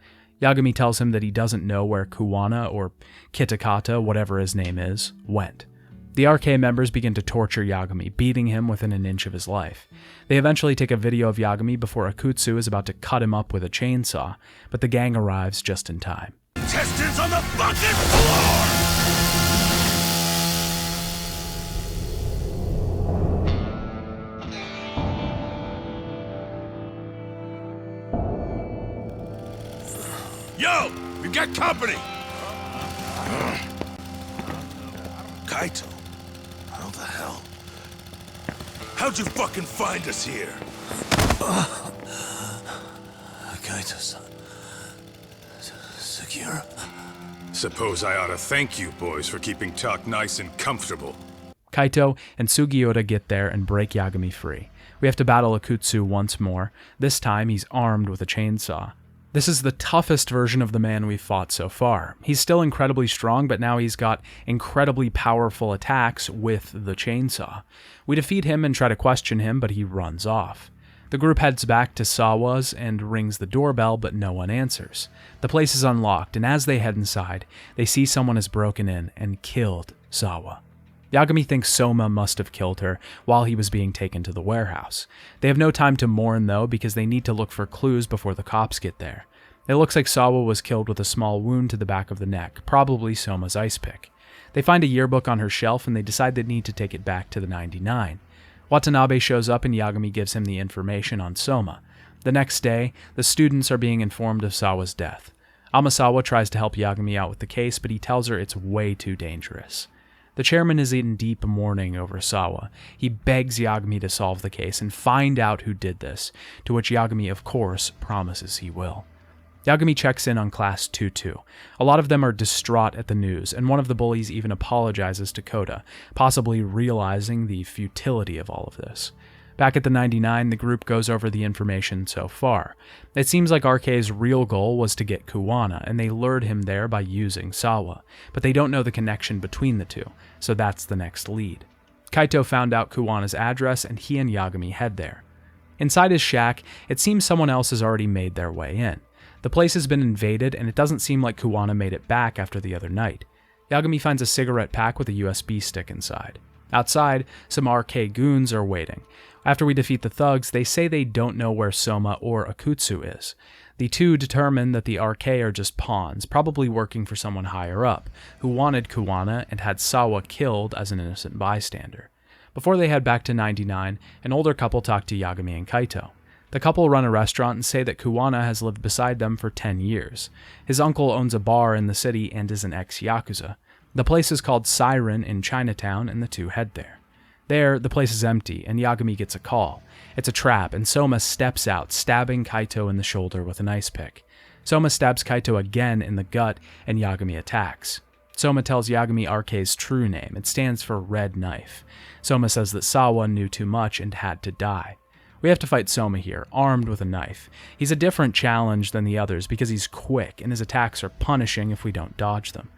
Yagami tells him that he doesn't know where Kuwana, or Kitakata, whatever his name is, went. The RK members begin to torture Yagami, beating him within an inch of his life. They eventually take a video of Yagami before Akutsu is about to cut him up with a chainsaw, but the gang arrives just in time. Intestines on the fucking floor! Yo! We've got company! Kaito. How the hell? How'd you fucking find us here? Kaito-san. Secure. Suppose I ought to thank you boys for keeping talk nice and comfortable. Kaito and Sugiura get there and break Yagami free. We have to battle Akutsu once more. This time he's armed with a chainsaw. This is the toughest version of the man we've fought so far. He's still incredibly strong, but now he's got incredibly powerful attacks with the chainsaw. We defeat him and try to question him, but he runs off. The group heads back to Sawa's and rings the doorbell, but no one answers. The place is unlocked, and as they head inside, they see someone has broken in and killed Sawa. Yagami thinks Soma must have killed her while he was being taken to the warehouse. They have no time to mourn, though, because they need to look for clues before the cops get there. It looks like Sawa was killed with a small wound to the back of the neck, probably Soma's ice pick. They find a yearbook on her shelf, and they decide they need to take it back to the 99. Watanabe shows up and Yagami gives him the information on Soma. The next day, the students are being informed of Sawa's death. Amasawa tries to help Yagami out with the case, but he tells her it's way too dangerous. The chairman is in deep mourning over Sawa. He begs Yagami to solve the case and find out who did this, to which Yagami, of course, promises he will. Yagami checks in on Class 2-2. A lot of them are distraught at the news, and one of the bullies even apologizes to Kota, possibly realizing the futility of all of this. Back at the 99, the group goes over the information so far. It seems like RK's real goal was to get Kuwana, and they lured him there by using Sawa, but they don't know the connection between the two, so that's the next lead. Kaito found out Kuwana's address, and he and Yagami head there. Inside his shack, it seems someone else has already made their way in. The place has been invaded, and it doesn't seem like Kuwana made it back after the other night. Yagami finds a cigarette pack with a USB stick inside. Outside, some RK goons are waiting. After we defeat the thugs, they say they don't know where Soma or Akutsu is. The two determine that the RK are just pawns, probably working for someone higher up, who wanted Kuwana and had Sawa killed as an innocent bystander. Before they head back to 99, an older couple talk to Yagami and Kaito. The couple run a restaurant and say that Kuwana has lived beside them for 10 years. His uncle owns a bar in the city and is an ex-Yakuza. The place is called Siren in Chinatown, and the two head there. There, the place is empty, and Yagami gets a call. It's a trap, and Soma steps out, stabbing Kaito in the shoulder with an ice pick. Soma stabs Kaito again in the gut, and Yagami attacks. Soma tells Yagami RK's true name. It stands for Red Knife. Soma says that Sawa knew too much and had to die. We have to fight Soma here, armed with a knife. He's a different challenge than the others because he's quick, and his attacks are punishing if we don't dodge them.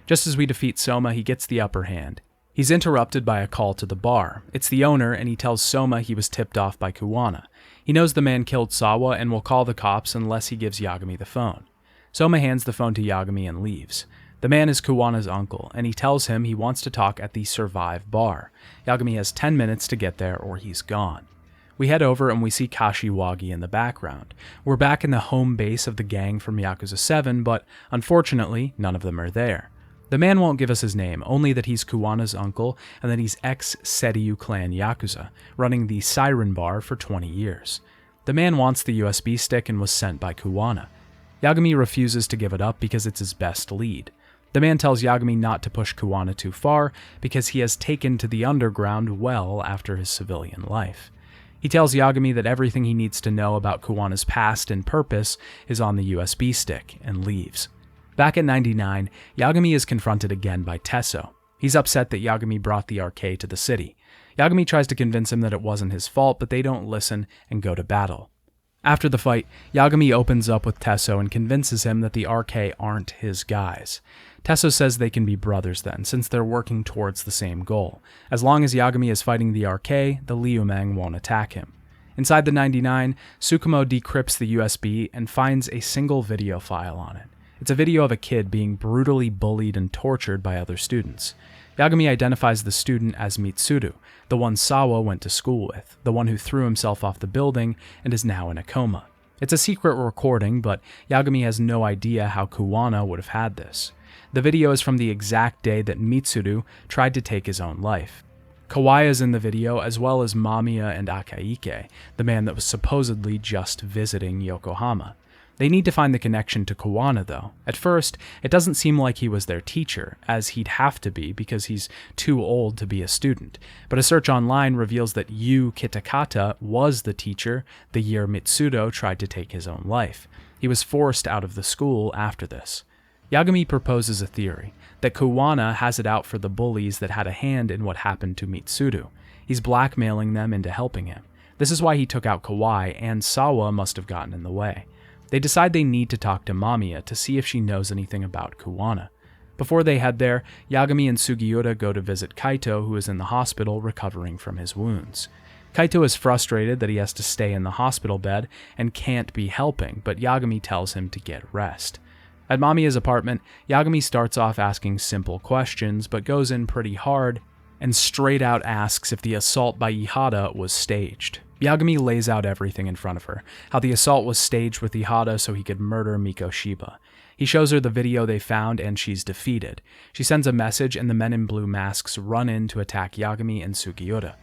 Just as we defeat Soma, he gets the upper hand. He's interrupted by a call to the bar. It's the owner, and he tells Soma he was tipped off by Kuwana. He knows the man killed Sawa and will call the cops unless he gives Yagami the phone. Soma hands the phone to Yagami and leaves. The man is Kuwana's uncle, and he tells him he wants to talk at the Survive bar. Yagami has 10 minutes to get there or he's gone. We head over and we see Kashiwagi in the background. We're back in the home base of the gang from Yakuza 7, but unfortunately, none of them are there. The man won't give us his name, only that he's Kuwana's uncle and that he's ex-Seiryu clan Yakuza, running the Siren Bar for 20 years. The man wants the USB stick and was sent by Kuwana. Yagami refuses to give it up because it's his best lead. The man tells Yagami not to push Kuwana too far because he has taken to the underground well after his civilian life. He tells Yagami that everything he needs to know about Kuwana's past and purpose is on the USB stick, and leaves. Back at 99, Yagami is confronted again by Tesso. He's upset that Yagami brought the RK to the city. Yagami tries to convince him that it wasn't his fault, but they don't listen and go to battle. After the fight, Yagami opens up with Tesso and convinces him that the RK aren't his guys. Tesso says they can be brothers then, since they're working towards the same goal. As long as Yagami is fighting the RK, the Liumang won't attack him. Inside the 99, Tsukumo decrypts the USB and finds a single video file on it. It's a video of a kid being brutally bullied and tortured by other students. Yagami identifies the student as Mitsuru, the one Sawa went to school with, the one who threw himself off the building and is now in a coma. It's a secret recording, but Yagami has no idea how Kuwana would have had this. The video is from the exact day that Mitsuru tried to take his own life. Kawaya's in the video, as well as Mamiya and Akaike, the man that was supposedly just visiting Yokohama. They need to find the connection to Kuwana, though. At first, it doesn't seem like he was their teacher, as he'd have to be because he's too old to be a student. But a search online reveals that Yu Kitakata was the teacher the year Mitsuru tried to take his own life. He was forced out of the school after this. Yagami proposes a theory, that Kuwana has it out for the bullies that had a hand in what happened to Mitsuru. He's blackmailing them into helping him. This is why he took out Kawai, and Sawa must have gotten in the way. They decide they need to talk to Mamiya to see if she knows anything about Kuwana. Before they head there, Yagami and Sugiura go to visit Kaito, who is in the hospital recovering from his wounds. Kaito is frustrated that he has to stay in the hospital bed and can't be helping, but Yagami tells him to get rest. At Mamiya's apartment, Yagami starts off asking simple questions, but goes in pretty hard and straight out asks if the assault by Ihata was staged. Yagami lays out everything in front of her, how the assault was staged with Ihata so he could murder Miko Shiba. He shows her the video they found and she's defeated. She sends a message and the men in blue masks run in to attack Yagami and Sugiura.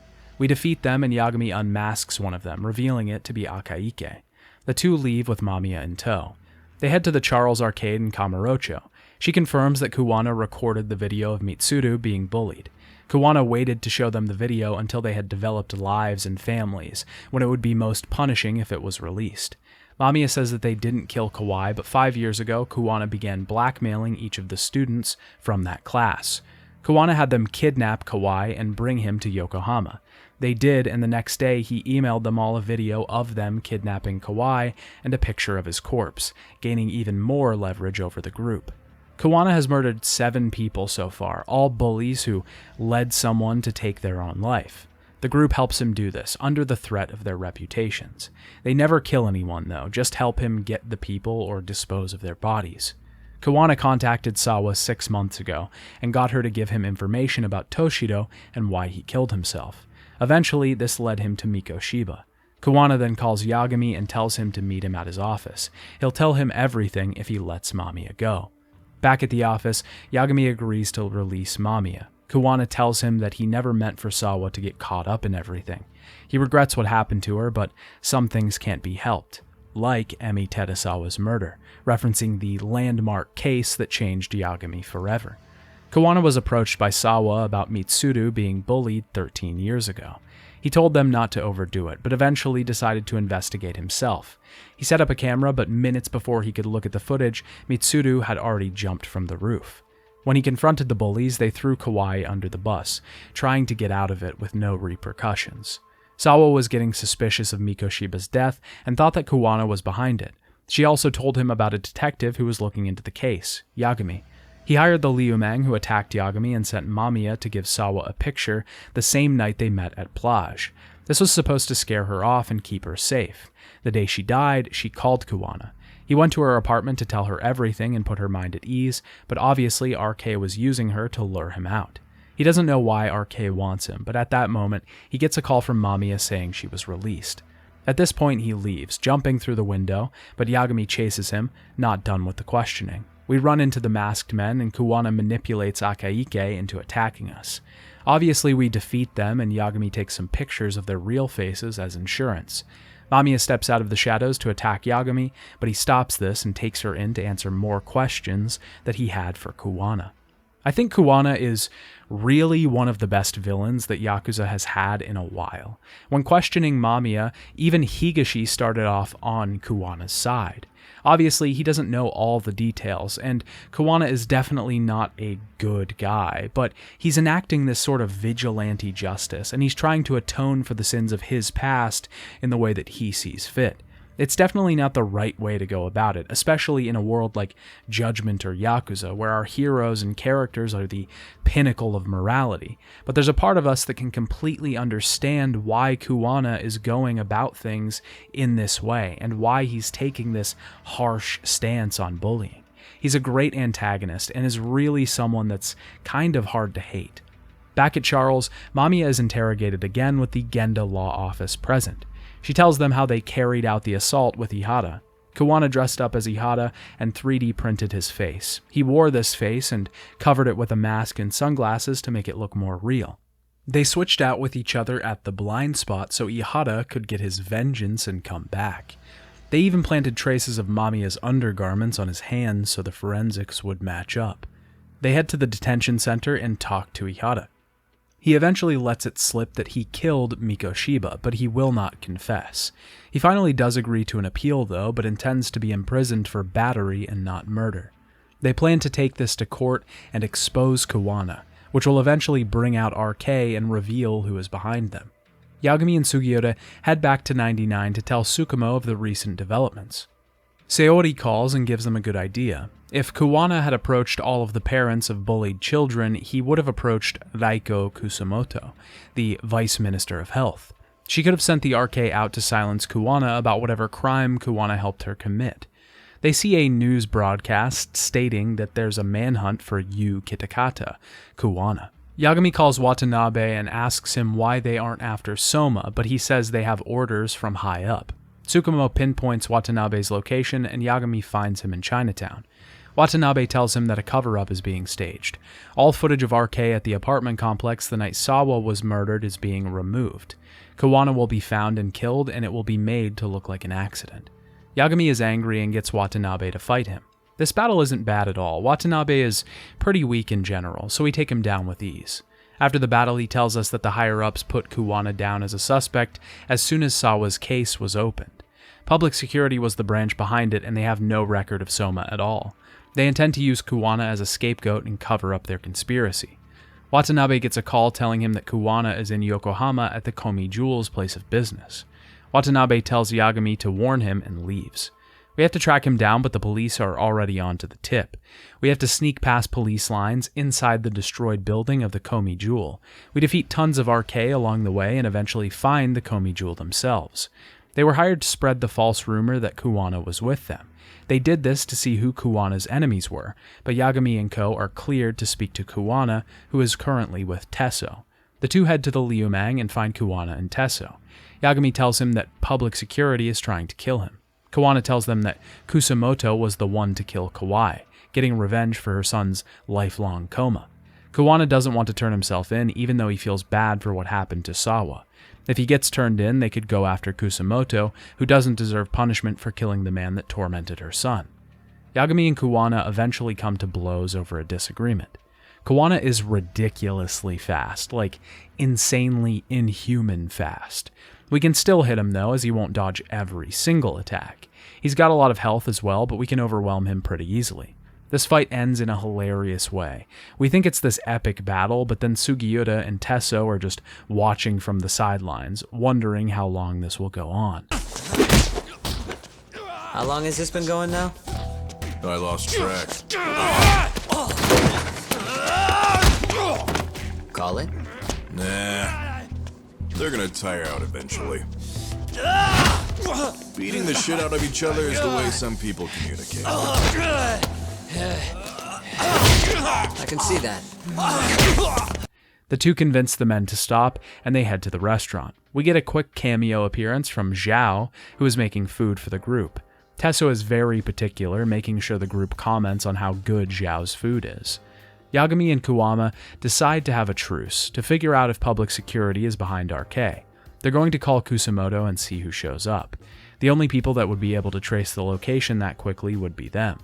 We defeat them and Yagami unmasks one of them, revealing it to be Akaike. The two leave with Mamiya in tow. They head to the Charles Arcade in Kamurocho. She confirms that Kuwana recorded the video of Mitsuru being bullied. Kuwana waited to show them the video until they had developed lives and families, when it would be most punishing if it was released. Mamiya says that they didn't kill Kawai, but 5 years ago, Kuwana began blackmailing each of the students from that class. Kuwana had them kidnap Kawai and bring him to Yokohama. They did, and the next day he emailed them all a video of them kidnapping Kawai and a picture of his corpse, gaining even more leverage over the group. Kuwana has murdered 7 people so far, all bullies who led someone to take their own life. The group helps him do this, under the threat of their reputations. They never kill anyone, though, just help him get the people or dispose of their bodies. Kuwana contacted Sawa 6 months ago, and got her to give him information about Toshido and why he killed himself. Eventually, this led him to Mikoshiba. Kuwana then calls Yagami and tells him to meet him at his office. He'll tell him everything if he lets Mamiya go. Back at the office, Yagami agrees to release Mamiya. Kuwana tells him that he never meant for Sawa to get caught up in everything. He regrets what happened to her, but some things can't be helped, like Emi Terusawa's murder, referencing the landmark case that changed Yagami forever. Kuwana was approached by Sawa about Mitsuru being bullied 13 years ago. He told them not to overdo it, but eventually decided to investigate himself. He set up a camera, but minutes before he could look at the footage, Mitsuru had already jumped from the roof. When he confronted the bullies, they threw Kawai under the bus, trying to get out of it with no repercussions. Sawa was getting suspicious of Mikoshiba's death and thought that Kuwana was behind it. She also told him about a detective who was looking into the case, Yagami. He hired the Liumang who attacked Yagami and sent Mamiya to give Sawa a picture the same night they met at Plage. This was supposed to scare her off and keep her safe. The day she died, she called Kuwana. He went to her apartment to tell her everything and put her mind at ease, but obviously RK was using her to lure him out. He doesn't know why RK wants him, but at that moment, he gets a call from Mamiya saying she was released. At this point, he leaves, jumping through the window, but Yagami chases him, not done with the questioning. We run into the masked men, and Kuwana manipulates Akaike into attacking us. Obviously, we defeat them, and Yagami takes some pictures of their real faces as insurance. Mamiya steps out of the shadows to attack Yagami, but he stops this and takes her in to answer more questions that he had for Kuwana. I think Kuwana is really one of the best villains that Yakuza has had in a while. When questioning Mamiya, even Higashi started off on Kuwana's side. Obviously, he doesn't know all the details, and Kuwana is definitely not a good guy, but he's enacting this sort of vigilante justice, and he's trying to atone for the sins of his past in the way that he sees fit. It's definitely not the right way to go about it, especially in a world like Judgment or Yakuza, where our heroes and characters are the pinnacle of morality. But there's a part of us that can completely understand why Kuwana is going about things in this way, and why he's taking this harsh stance on bullying. He's a great antagonist, and is really someone that's kind of hard to hate. Back at Charles, Mamiya is interrogated again with the Genda Law Office present. She tells them how they carried out the assault with Ihara. Kuwana dressed up as Ihara and 3D printed his face. He wore this face and covered it with a mask and sunglasses to make it look more real. They switched out with each other at the blind spot so Ihara could get his vengeance and come back. They even planted traces of Mamiya's undergarments on his hands so the forensics would match up. They head to the detention center and talk to Ihara. He eventually lets it slip that he killed Mikoshiba, but he will not confess. He finally does agree to an appeal though, but intends to be imprisoned for battery and not murder. They plan to take this to court and expose Kuwana, which will eventually bring out RK and reveal who is behind them. Yagami and Sugiura head back to 99 to tell Tsukumo of the recent developments. Saori calls and gives them a good idea. If Kuwana had approached all of the parents of bullied children, he would have approached Raiko Kusumoto, the Vice Minister of Health. She could have sent the RK out to silence Kuwana about whatever crime Kuwana helped her commit. They see a news broadcast stating that there's a manhunt for Yu Kitakata, Kuwana. Yagami calls Watanabe and asks him why they aren't after Soma, but he says they have orders from high up. Tsukumo pinpoints Watanabe's location and Yagami finds him in Chinatown. Watanabe tells him that a cover-up is being staged. All footage of RK at the apartment complex the night Sawa was murdered is being removed. Kuwana will be found and killed, and it will be made to look like an accident. Yagami is angry and gets Watanabe to fight him. This battle isn't bad at all. Watanabe is pretty weak in general, so we take him down with ease. After the battle, he tells us that the higher-ups put Kuwana down as a suspect as soon as Sawa's case was opened. Public Security was the branch behind it, and they have no record of Soma at all. They intend to use Kuwana as a scapegoat and cover up their conspiracy. Watanabe gets a call telling him that Kuwana is in Yokohama at the Komi Jewels place of business. Watanabe tells Yagami to warn him and leaves. We have to track him down, but the police are already on to the tip. We have to sneak past police lines inside the destroyed building of the Komi Jewel. We defeat tons of RK along the way and eventually find the Komi Jewel themselves. They were hired to spread the false rumor that Kuwana was with them. They did this to see who Kuwana's enemies were, but Yagami and Co. are cleared to speak to Kuwana, who is currently with Tesso. The two head to the Liumang and find Kuwana and Tesso. Yagami tells him that public security is trying to kill him. Kuwana tells them that Kusamoto was the one to kill Kawai, getting revenge for her son's lifelong coma. Kuwana doesn't want to turn himself in, even though he feels bad for what happened to Sawa. If he gets turned in, they could go after Kusamoto, who doesn't deserve punishment for killing the man that tormented her son. Yagami and Kuwana eventually come to blows over a disagreement. Kuwana is ridiculously fast, like insanely inhuman fast. We can still hit him though, as he won't dodge every single attack. He's got a lot of health as well, but we can overwhelm him pretty easily. This fight ends in a hilarious way. We think it's this epic battle, but then Sugiura and Tesso are just watching from the sidelines, wondering how long this will go on. How long has this been going now? I lost track. Call it? Nah. They're gonna tire out eventually. Beating the shit out of each other is the way some people communicate. I can see that. The two convince the men to stop, and they head to the restaurant. We get a quick cameo appearance from Zhao, who is making food for the group. Tesso is very particular, making sure the group comments on how good Zhao's food is. Yagami and Kuwama decide to have a truce, to figure out if public security is behind RK. They're going to call Kusamoto and see who shows up. The only people that would be able to trace the location that quickly would be them.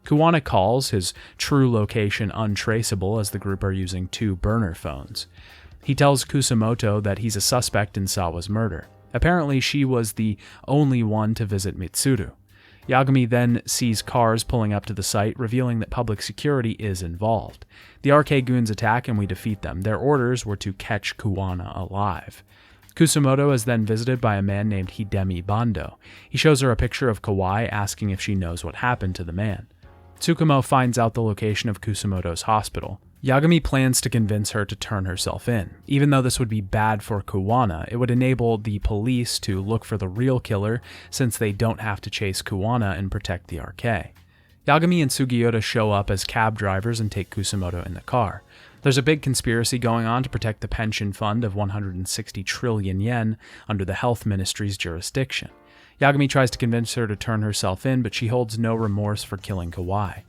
Kuwana calls, his true location untraceable as the group are using 2 burner phones. He tells Kusamoto that he's a suspect in Sawa's murder. Apparently she was the only one to visit Mitsuru. Yagami then sees cars pulling up to the site, revealing that public security is involved. The RK goons attack and we defeat them. Their orders were to catch Kuwana alive. Kusamoto is then visited by a man named Hidemi Bando. He shows her a picture of Kawai, asking if she knows what happened to the man. Tsukumo finds out the location of Kusamoto's hospital. Yagami plans to convince her to turn herself in. Even though this would be bad for Kuwana, it would enable the police to look for the real killer since they don't have to chase Kuwana and protect the RK. Yagami and Sugiura show up as cab drivers and take Kusamoto in the car. There's a big conspiracy going on to protect the pension fund of 160 trillion yen under the health ministry's jurisdiction. Yagami tries to convince her to turn herself in, but she holds no remorse for killing Kawai.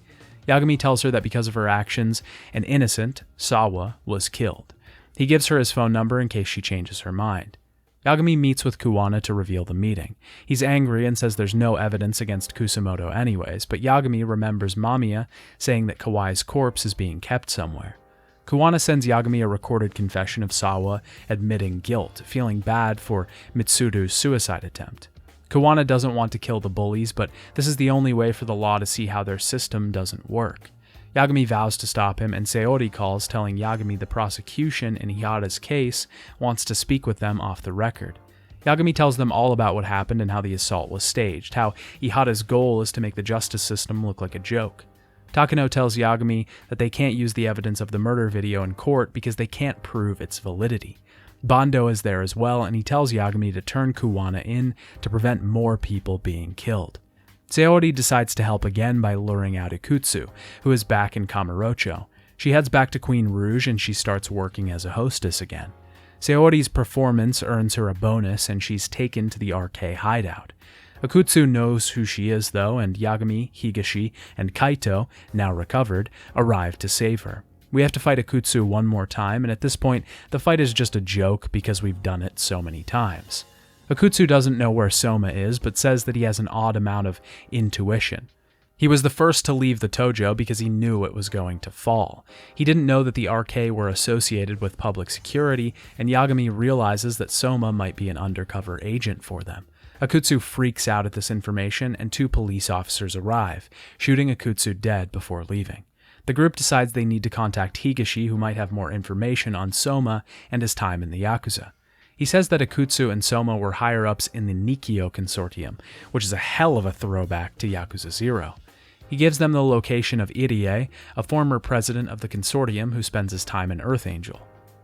Yagami tells her that because of her actions, an innocent, Sawa, was killed. He gives her his phone number in case she changes her mind. Yagami meets with Kuwana to reveal the meeting. He's angry and says there's no evidence against Kusamoto anyways, but Yagami remembers Mamiya saying that Kawai's corpse is being kept somewhere. Kuwana sends Yagami a recorded confession of Sawa admitting guilt, feeling bad for Mitsuru's suicide attempt. Kuwana doesn't want to kill the bullies, but this is the only way for the law to see how their system doesn't work. Yagami vows to stop him, and Sayori calls, telling Yagami the prosecution in Hihara's case wants to speak with them off the record. Yagami tells them all about what happened and how the assault was staged, how Ihara's goal is to make the justice system look like a joke. Takano tells Yagami that they can't use the evidence of the murder video in court because they can't prove its validity. Bando is there as well, and he tells Yagami to turn Kuwana in to prevent more people being killed. Sayori decides to help again by luring out Ikutsu, who is back in Kamurocho. She heads back to Queen Rouge and she starts working as a hostess again. Sayori's performance earns her a bonus and she's taken to the RK hideout. Akutsu knows who she is, though, and Yagami, Higashi, and Kaito, now recovered, arrive to save her. We have to fight Akutsu one more time, and at this point, the fight is just a joke because we've done it so many times. Akutsu doesn't know where Soma is, but says that he has an odd amount of intuition. He was the first to leave the Tojo because he knew it was going to fall. He didn't know that the RK were associated with public security, and Yagami realizes that Soma might be an undercover agent for them. Akutsu freaks out at this information, and 2 police officers arrive, shooting Akutsu dead before leaving. The group decides they need to contact Higashi, who might have more information on Soma and his time in the Yakuza. He says that Akutsu and Soma were higher-ups in the Nikio Consortium, which is a hell of a throwback to Yakuza 0. He gives them the location of Irie, a former president of the consortium who spends his time in Earth Angel.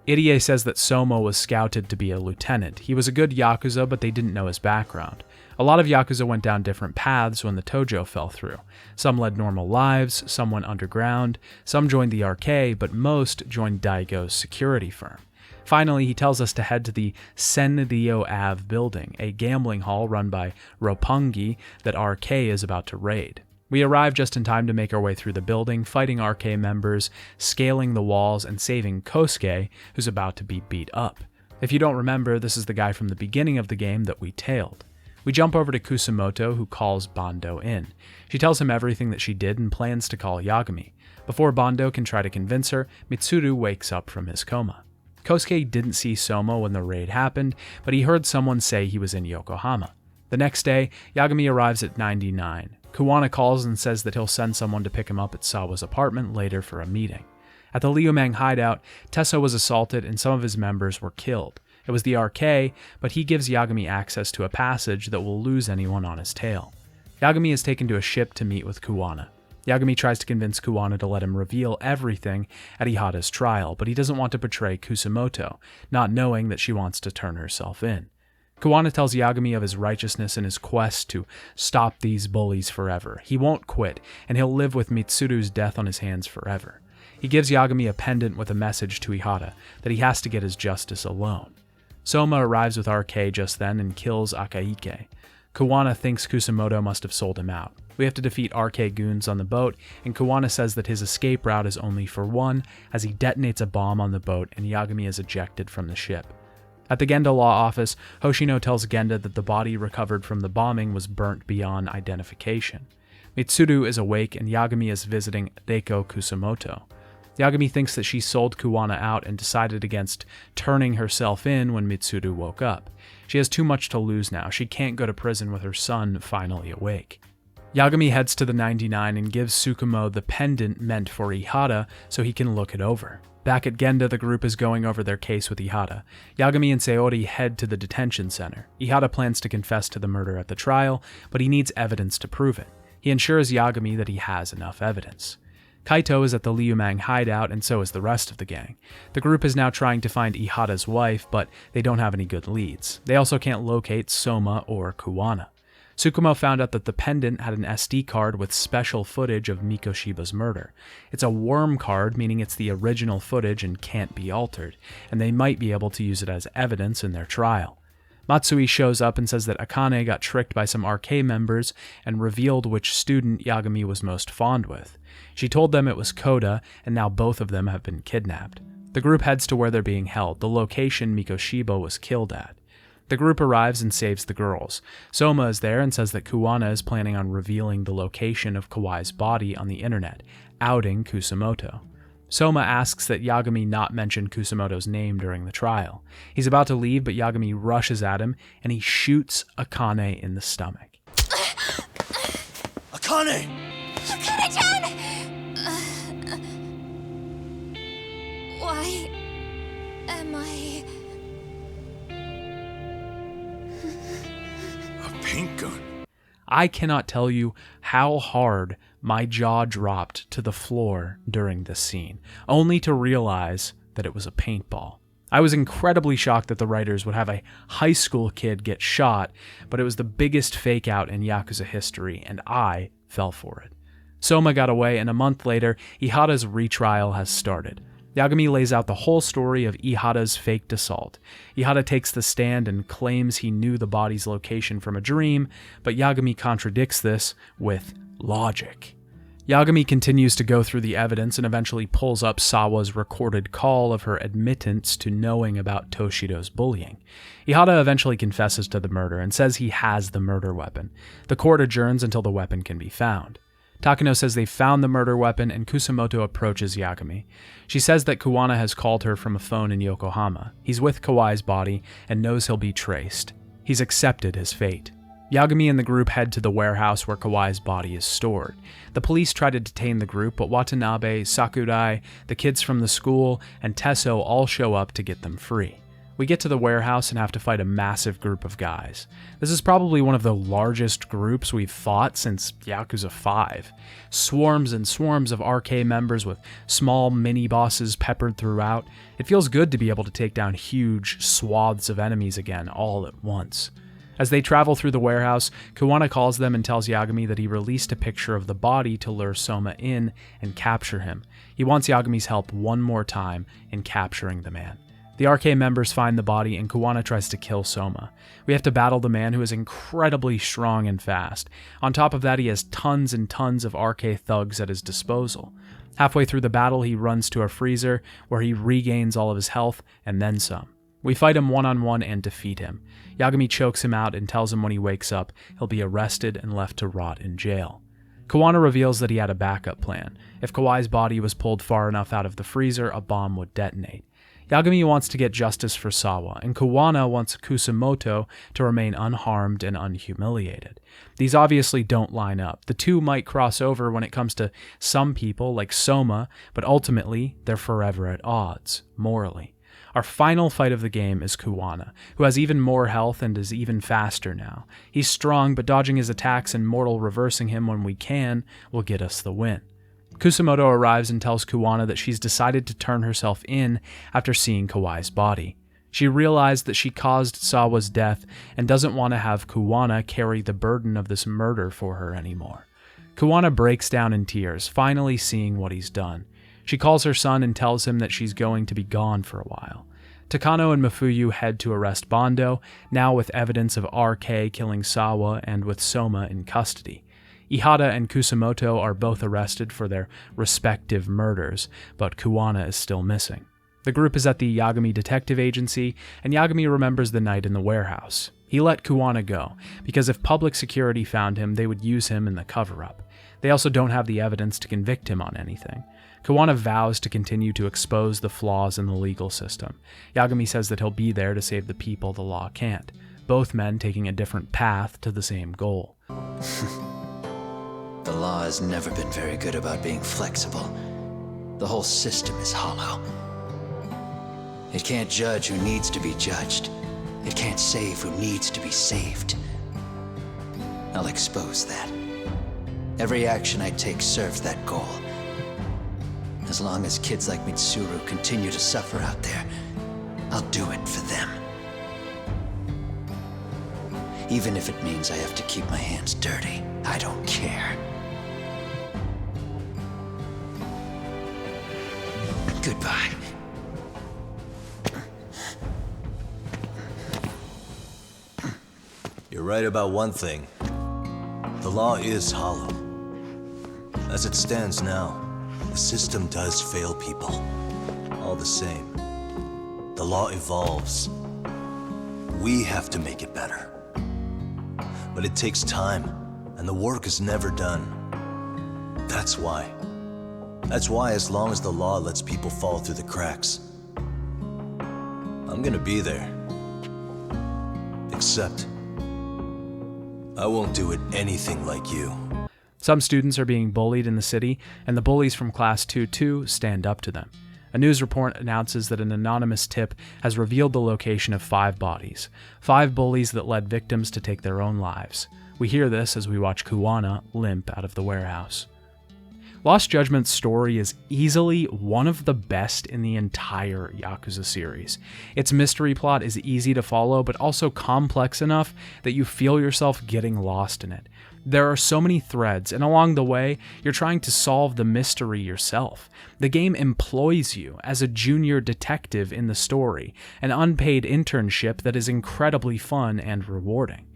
Irie says that Soma was scouted to be a lieutenant. He was a good Yakuza, but they didn't know his background. A lot of Yakuza went down different paths when the Tojo fell through. Some led normal lives, some went underground, some joined the RK, but most joined Daigo's security firm. Finally, he tells us to head to the Senryo Ave building, a gambling hall run by Roppongi that RK is about to raid. We arrive just in time to make our way through the building, fighting RK members, scaling the walls, and saving Kosuke, who's about to be beat up. If you don't remember, this is the guy from the beginning of the game that we tailed. We jump over to Kusumoto, who calls Bando in. She tells him everything that she did and plans to call Yagami. Before Bando can try to convince her, Mitsuru wakes up from his coma. Kosuke didn't see Soma when the raid happened, but he heard someone say he was in Yokohama. The next day, Yagami arrives at 99. Kuwana calls and says that he'll send someone to pick him up at Sawa's apartment later for a meeting. At the Liumang hideout, Tesso was assaulted and some of his members were killed. It was the RK, but he gives Yagami access to a passage that will lose anyone on his tail. Yagami is taken to a ship to meet with Kuwana. Yagami tries to convince Kuwana to let him reveal everything at Ihata's trial, but he doesn't want to betray Kusumoto, not knowing that she wants to turn herself in. Kuwana tells Yagami of his righteousness in his quest to stop these bullies forever. He won't quit, and he'll live with Mitsuru's death on his hands forever. He gives Yagami a pendant with a message to Ihata that he has to get his justice alone. Soma arrives with RK just then and kills Akaike. Kuwana thinks Kusumoto must have sold him out. We have to defeat RK goons on the boat, and Kuwana says that his escape route is only for one, as he detonates a bomb on the boat and Yagami is ejected from the ship. At the Genda law office, Hoshino tells Genda that the body recovered from the bombing was burnt beyond identification. Mitsuru is awake and Yagami is visiting Reiko Kusumoto. Yagami thinks that she sold Kuwana out and decided against turning herself in when Mitsuru woke up. She has too much to lose now. She can't go to prison with her son finally awake. Yagami heads to the 99 and gives Tsukumo the pendant meant for Ihata so he can look it over. Back at Genda, the group is going over their case with Ihata. Yagami and Sayori head to the detention center. Ihata plans to confess to the murder at the trial, but he needs evidence to prove it. He ensures Yagami that he has enough evidence. Kaito is at the Liumang hideout, and so is the rest of the gang. The group is now trying to find Ihata's wife, but they don't have any good leads. They also can't locate Soma or Kuwana. Tsukumo found out that the pendant had an SD card with special footage of Mikoshiba's murder. It's a worm card, meaning it's the original footage and can't be altered, and they might be able to use it as evidence in their trial. Matsui shows up and says that Akane got tricked by some RK members and revealed which student Yagami was most fond with. She told them it was Koda, and now both of them have been kidnapped. The group heads to where they're being held, the location Mikoshiba was killed at. The group arrives and saves the girls. Soma is there and says that Kuwana is planning on revealing the location of Kawai's body on the internet, outing Kusumoto. Soma asks that Yagami not mention Kusumoto's name during the trial. He's about to leave, but Yagami rushes at him and he shoots Akane in the stomach. Akane! Akane-chan! Why am I... A paint gun. I cannot tell you how hard my jaw dropped to the floor during this scene, only to realize that it was a paintball. I was incredibly shocked that the writers would have a high school kid get shot, but it was the biggest fake out in Yakuza history, and I fell for it. Soma got away, and a month later, Ihata's retrial has started. Yagami lays out the whole story of Ihata's faked assault. Ihata takes the stand and claims he knew the body's location from a dream, but Yagami contradicts this with logic. Yagami continues to go through the evidence and eventually pulls up Sawa's recorded call of her admittance to knowing about Toshido's bullying. Ihata eventually confesses to the murder and says he has the murder weapon. The court adjourns until the weapon can be found. Takano says they found the murder weapon and Kusamoto approaches Yagami. She says that Kuwana has called her from a phone in Yokohama. He's with Kawai's body and knows he'll be traced. He's accepted his fate. Yagami and the group head to the warehouse where Kawai's body is stored. The police try to detain the group, but Watanabe, Sakurai, the kids from the school, and Tesso all show up to get them free. We get to the warehouse and have to fight a massive group of guys. This is probably one of the largest groups we've fought since Yakuza 5. Swarms and swarms of RK members with small mini-bosses peppered throughout. It feels good to be able to take down huge swaths of enemies again all at once. As they travel through the warehouse, Kuwana calls them and tells Yagami that he released a picture of the body to lure Soma in and capture him. He wants Yagami's help one more time in capturing the man. The RK members find the body and Kuwana tries to kill Soma. We have to battle the man who is incredibly strong and fast. On top of that, he has tons and tons of RK thugs at his disposal. Halfway through the battle, he runs to a freezer where he regains all of his health and then some. We fight him one-on-one and defeat him. Yagami chokes him out and tells him when he wakes up, he'll be arrested and left to rot in jail. Kuwana reveals that he had a backup plan. If Kawai's body was pulled far enough out of the freezer, a bomb would detonate. Yagami wants to get justice for Sawa, and Kuwana wants Kusamoto to remain unharmed and unhumiliated. These obviously don't line up. The two might cross over when it comes to some people, like Soma, but ultimately, they're forever at odds, morally. Our final fight of the game is Kuwana, who has even more health and is even faster now. He's strong, but dodging his attacks and mortal reversing him when we can will get us the win. Kusamoto arrives and tells Kuwana that she's decided to turn herself in after seeing Kawai's body. She realized that she caused Sawa's death and doesn't want to have Kuwana carry the burden of this murder for her anymore. Kuwana breaks down in tears, finally seeing what he's done. She calls her son and tells him that she's going to be gone for a while. Takano and Mafuyu head to arrest Bando, now with evidence of RK killing Sawa and with Soma in custody. Ihata and Kusamoto are both arrested for their respective murders, but Kuwana is still missing. The group is at the Yagami Detective Agency, and Yagami remembers the night in the warehouse. He let Kuwana go, because if public security found him, they would use him in the cover-up. They also don't have the evidence to convict him on anything. Kuwana vows to continue to expose the flaws in the legal system. Yagami says that he'll be there to save the people the law can't, both men taking a different path to the same goal. The law has never been very good about being flexible. The whole system is hollow. It can't judge who needs to be judged. It can't save who needs to be saved. I'll expose that. Every action I take serves that goal. As long as kids like Mitsuru continue to suffer out there, I'll do it for them. Even if it means I have to keep my hands dirty, I don't care. Goodbye. You're right about one thing. The law is hollow. As it stands now, the system does fail people. All the same, the law evolves. We have to make it better. But it takes time, and the work is never done. That's why as long as the law lets people fall through the cracks, I'm gonna be there. Except, I won't do it anything like you. Some students are being bullied in the city, and the bullies from Class 2-2 stand up to them. A news report announces that an anonymous tip has revealed the location of 5 bodies, 5 bullies that led victims to take their own lives. We hear this as we watch Kuwana limp out of the warehouse. Lost Judgment's story is easily one of the best in the entire Yakuza series. Its mystery plot is easy to follow, but also complex enough that you feel yourself getting lost in it. There are so many threads, and along the way, you're trying to solve the mystery yourself. The game employs you as a junior detective in the story, an unpaid internship that is incredibly fun and rewarding.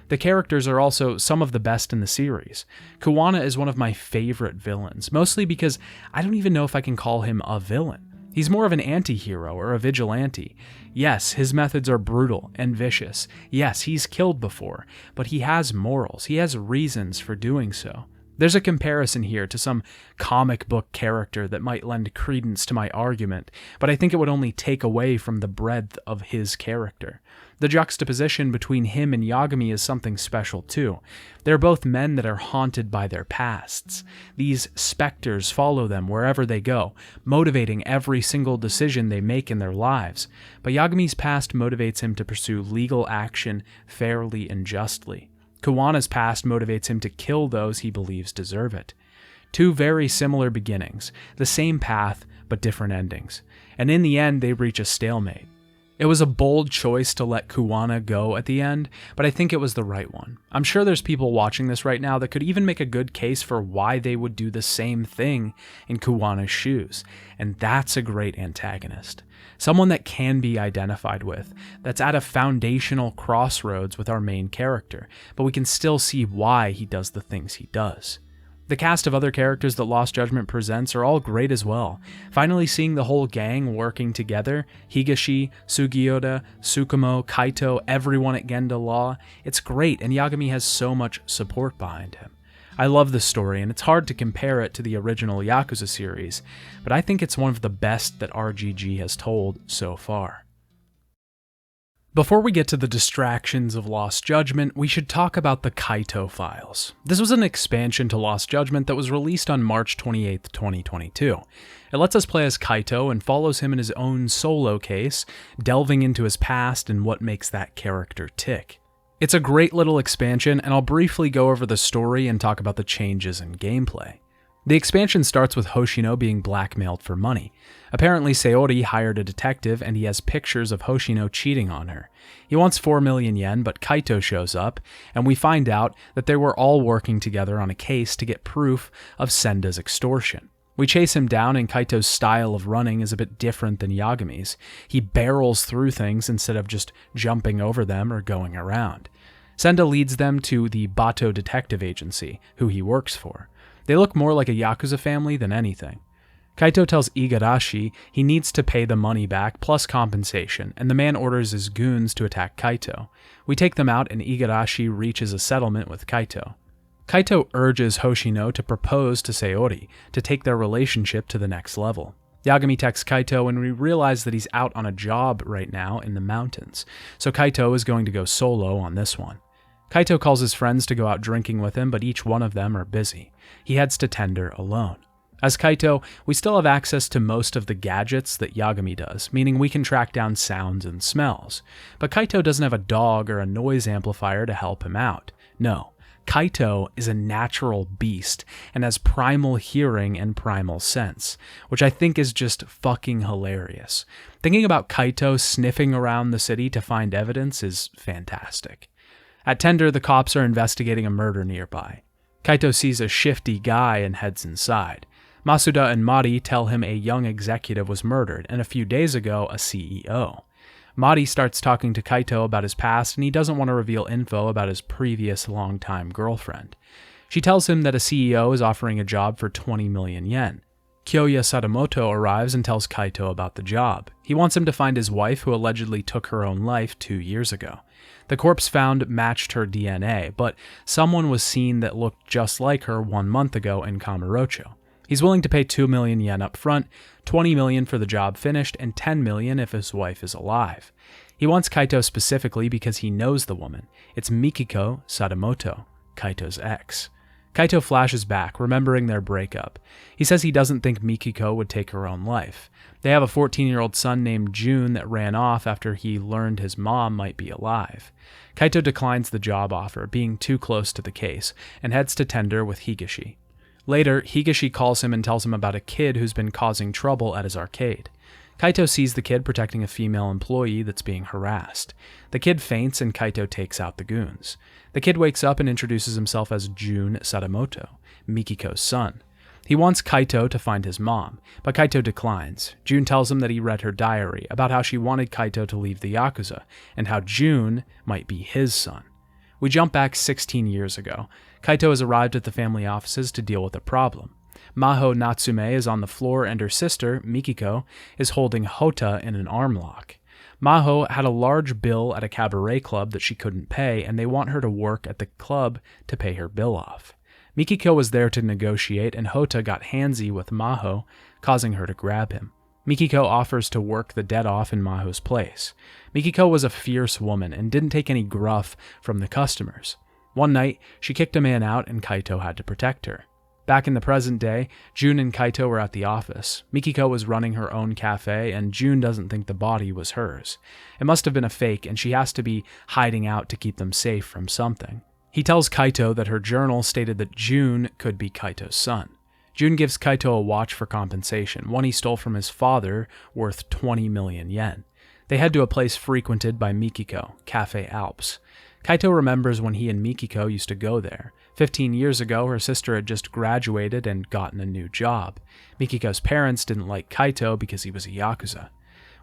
The characters are also some of the best in the series. Kuwana is one of my favorite villains, mostly because I don't even know if I can call him a villain. He's more of an anti-hero or a vigilante. Yes, his methods are brutal and vicious. Yes, he's killed before, but he has morals. He has reasons for doing so. There's a comparison here to some comic book character that might lend credence to my argument, but I think it would only take away from the breadth of his character. The juxtaposition between him and Yagami is something special too. They're both men that are haunted by their pasts. These specters follow them wherever they go, motivating every single decision they make in their lives. But Yagami's past motivates him to pursue legal action fairly and justly. Kuwana's past motivates him to kill those he believes deserve it. Two very similar beginnings, the same path, but different endings. And in the end, they reach a stalemate. It was a bold choice to let Kuwana go at the end, but I think it was the right one. I'm sure there's people watching this right now that could even make a good case for why they would do the same thing in Kuwana's shoes, and that's a great antagonist. Someone that can be identified with, that's at a foundational crossroads with our main character, but we can still see why he does the things he does. The cast of other characters that Lost Judgment presents are all great as well. Finally seeing the whole gang working together, Higashi, Sugiyoda, Tsukumo, Kaito, everyone at Genda Law, it's great, and Yagami has so much support behind him. I love this story, and it's hard to compare it to the original Yakuza series, but I think it's one of the best that RGG has told so far. Before we get to the distractions of Lost Judgment, we should talk about the Kaito Files. This was an expansion to Lost Judgment that was released on March 28, 2022. It lets us play as Kaito and follows him in his own solo case, delving into his past and what makes that character tick. It's a great little expansion, and I'll briefly go over the story and talk about the changes in gameplay. The expansion starts with Hoshino being blackmailed for money. Apparently Sayori hired a detective and he has pictures of Hoshino cheating on her. He wants 4 million yen, but Kaito shows up, and we find out that they were all working together on a case to get proof of Senda's extortion. We chase him down, and Kaito's style of running is a bit different than Yagami's. He barrels through things instead of just jumping over them or going around. Senda leads them to the Bato Detective Agency, who he works for. They look more like a Yakuza family than anything. Kaito tells Igarashi he needs to pay the money back plus compensation, and the man orders his goons to attack Kaito. We take them out, and Igarashi reaches a settlement with Kaito. Kaito urges Hoshino to propose to Sayori to take their relationship to the next level. Yagami texts Kaito, and we realize that he's out on a job right now in the mountains, so Kaito is going to go solo on this one. Kaito calls his friends to go out drinking with him, but each one of them are busy. He heads to Tender alone. As Kaito, we still have access to most of the gadgets that Yagami does, meaning we can track down sounds and smells. But Kaito doesn't have a dog or a noise amplifier to help him out. No, Kaito is a natural beast and has primal hearing and primal sense, which I think is just fucking hilarious. Thinking about Kaito sniffing around the city to find evidence is fantastic. At Tender, the cops are investigating a murder nearby. Kaito sees a shifty guy and heads inside. Masuda and Mari tell him a young executive was murdered, and a few days ago, a CEO. Mari starts talking to Kaito about his past, and he doesn't want to reveal info about his previous longtime girlfriend. She tells him that a CEO is offering a job for 20 million yen. Kyoya Sadamoto arrives and tells Kaito about the job. He wants him to find his wife, who allegedly took her own life 2 years ago. The corpse found matched her DNA, but someone was seen that looked just like her 1 month ago in Kamurocho. He's willing to pay 2 million yen up front, 20 million for the job finished, and 10 million if his wife is alive. He wants Kaito specifically because he knows the woman. It's Mikiko Sadamoto, Kaito's ex. Kaito flashes back, remembering their breakup. He says he doesn't think Mikiko would take her own life. They have a 14-year-old son named Jun that ran off after he learned his mom might be alive. Kaito declines the job offer, being too close to the case, and heads to Tender with Higashi. Later, Higashi calls him and tells him about a kid who's been causing trouble at his arcade. Kaito sees the kid protecting a female employee that's being harassed. The kid faints and Kaito takes out the goons. The kid wakes up and introduces himself as Jun Sadamoto, Mikiko's son. He wants Kaito to find his mom, but Kaito declines. Jun tells him that he read her diary about how she wanted Kaito to leave the Yakuza, and how Jun might be his son. We jump back 16 years ago. Kaito has arrived at the family offices to deal with a problem. Maho Natsume is on the floor and her sister, Mikiko, is holding Hota in an arm lock. Maho had a large bill at a cabaret club that she couldn't pay, and they want her to work at the club to pay her bill off. Mikiko was there to negotiate, and Hota got handsy with Maho, causing her to grab him. Mikiko offers to work the debt off in Maho's place. Mikiko was a fierce woman and didn't take any gruff from the customers. One night, she kicked a man out and Kaito had to protect her. Back in the present day, Jun and Kaito were at the office. Mikiko was running her own cafe, and Jun doesn't think the body was hers. It must have been a fake, and she has to be hiding out to keep them safe from something. He tells Kaito that her journal stated that Jun could be Kaito's son. Jun gives Kaito a watch for compensation, one he stole from his father, worth 20 million yen. They head to a place frequented by Mikiko, Cafe Alps. Kaito remembers when he and Mikiko used to go there. 15 years ago, her sister had just graduated and gotten a new job. Mikiko's parents didn't like Kaito because he was a Yakuza.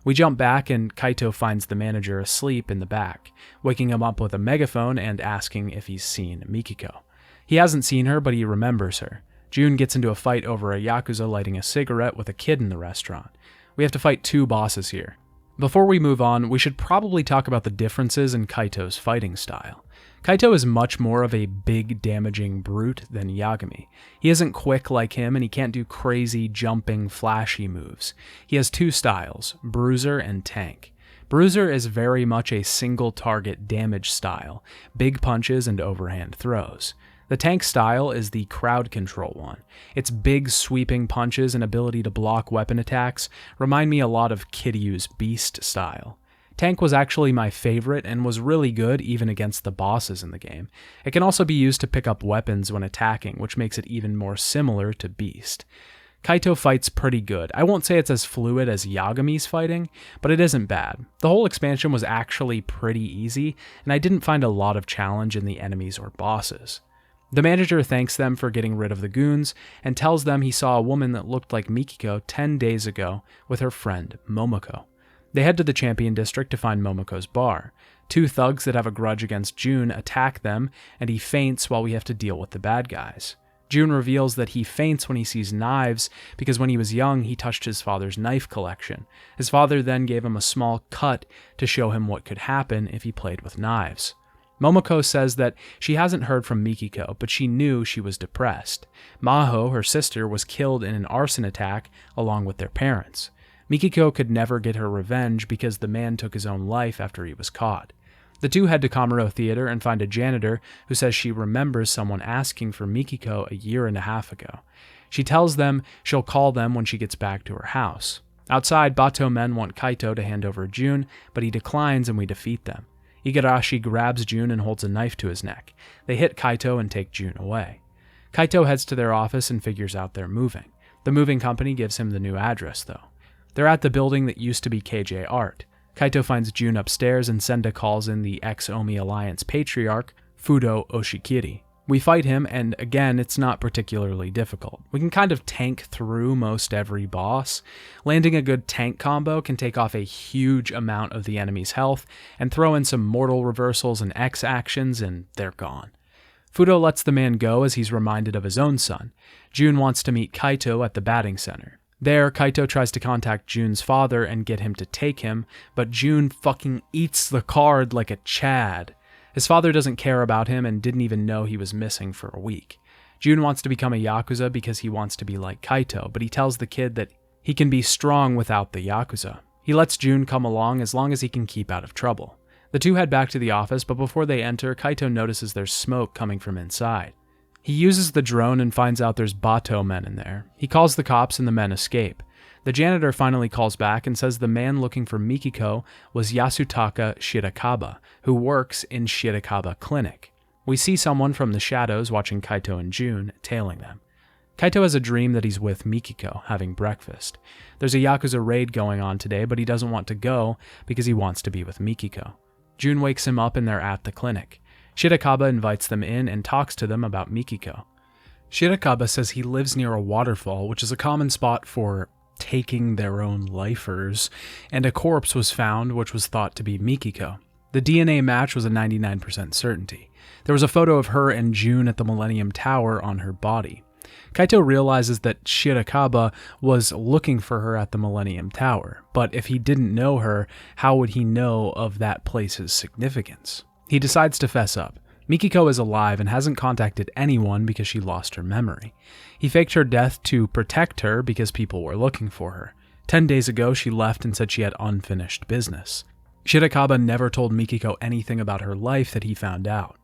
We jump back and Kaito finds the manager asleep in the back, waking him up with a megaphone and asking if he's seen Mikiko. He hasn't seen her, but he remembers her. Jun gets into a fight over a Yakuza lighting a cigarette with a kid in the restaurant. We have to fight two bosses here. Before we move on, we should probably talk about the differences in Kaito's fighting style. Kaito is much more of a big, damaging brute than Yagami. He isn't quick like him, and he can't do crazy, jumping, flashy moves. He has two styles, Bruiser and Tank. Bruiser is very much a single-target damage style, big punches and overhand throws. The Tank style is the crowd control one. Its big sweeping punches and ability to block weapon attacks remind me a lot of Kiryu's Beast style. Tank was actually my favorite and was really good even against the bosses in the game. It can also be used to pick up weapons when attacking, which makes it even more similar to Beast. Kaito fights pretty good. I won't say it's as fluid as Yagami's fighting, but it isn't bad. The whole expansion was actually pretty easy, and I didn't find a lot of challenge in the enemies or bosses. The manager thanks them for getting rid of the goons and tells them he saw a woman that looked like Mikiko 10 days ago with her friend Momoko. They head to the Champion District to find Momoko's bar. Two thugs that have a grudge against Jun attack them, and he faints while we have to deal with the bad guys. Jun reveals that he faints when he sees knives because when he was young, he touched his father's knife collection. His father then gave him a small cut to show him what could happen if he played with knives. Momoko says that she hasn't heard from Mikiko, but she knew she was depressed. Maho, her sister, was killed in an arson attack along with their parents. Mikiko could never get her revenge because the man took his own life after he was caught. The two head to Kamurocho Theater and find a janitor who says she remembers someone asking for Mikiko a year and a half ago. She tells them she'll call them when she gets back to her house. Outside, Bato men want Kaito to hand over Jun, but he declines and we defeat them. Igarashi grabs Jun and holds a knife to his neck. They hit Kaito and take Jun away. Kaito heads to their office and figures out they're moving. The moving company gives him the new address, though. They're at the building that used to be KJ Art. Kaito finds Jun upstairs and Senda calls in the ex-Omi Alliance patriarch, Fudo Oshikiri. We fight him, and again, it's not particularly difficult. We can kind of tank through most every boss. Landing a good tank combo can take off a huge amount of the enemy's health, and throw in some mortal reversals and X actions, and they're gone. Fudo lets the man go as he's reminded of his own son. Jun wants to meet Kaito at the batting center. There, Kaito tries to contact Jun's father and get him to take him, but Jun fucking eats the card like a Chad. His father doesn't care about him and didn't even know he was missing for a week. Jun wants to become a Yakuza because he wants to be like Kaito, but he tells the kid that he can be strong without the Yakuza. He lets Jun come along as long as he can keep out of trouble. The two head back to the office, but before they enter, Kaito notices there's smoke coming from inside. He uses the drone and finds out there's Bato men in there. He calls the cops and the men escape. The janitor finally calls back and says the man looking for Mikiko was Yasutaka Shirakawa, who works in Shirakawa Clinic. We see someone from the shadows watching Kaito and Jun, tailing them. Kaito has a dream that he's with Mikiko, having breakfast. There's a Yakuza raid going on today, but he doesn't want to go because he wants to be with Mikiko. Jun wakes him up and they're at the clinic. Shirakaba invites them in and talks to them about Mikiko. Shirakaba says he lives near a waterfall, which is a common spot for taking their own lifers, and a corpse was found which was thought to be Mikiko. The DNA match was a 99% certainty. There was a photo of her and Jun at the Millennium Tower on her body. Kaito realizes that Shirakaba was looking for her at the Millennium Tower, but if he didn't know her, how would he know of that place's significance? He decides to fess up. Mikiko is alive and hasn't contacted anyone because she lost her memory. He faked her death to protect her because people were looking for her. 10 days ago, she left and said she had unfinished business. Shirakaba never told Mikiko anything about her life that he found out.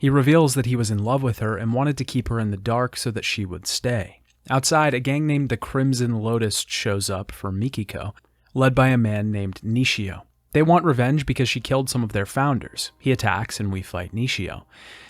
He reveals that he was in love with her and wanted to keep her in the dark so that she would stay. Outside, a gang named the Crimson Lotus shows up for Mikiko, led by a man named Nishio. They want revenge because she killed some of their founders. He attacks and we fight Nishio.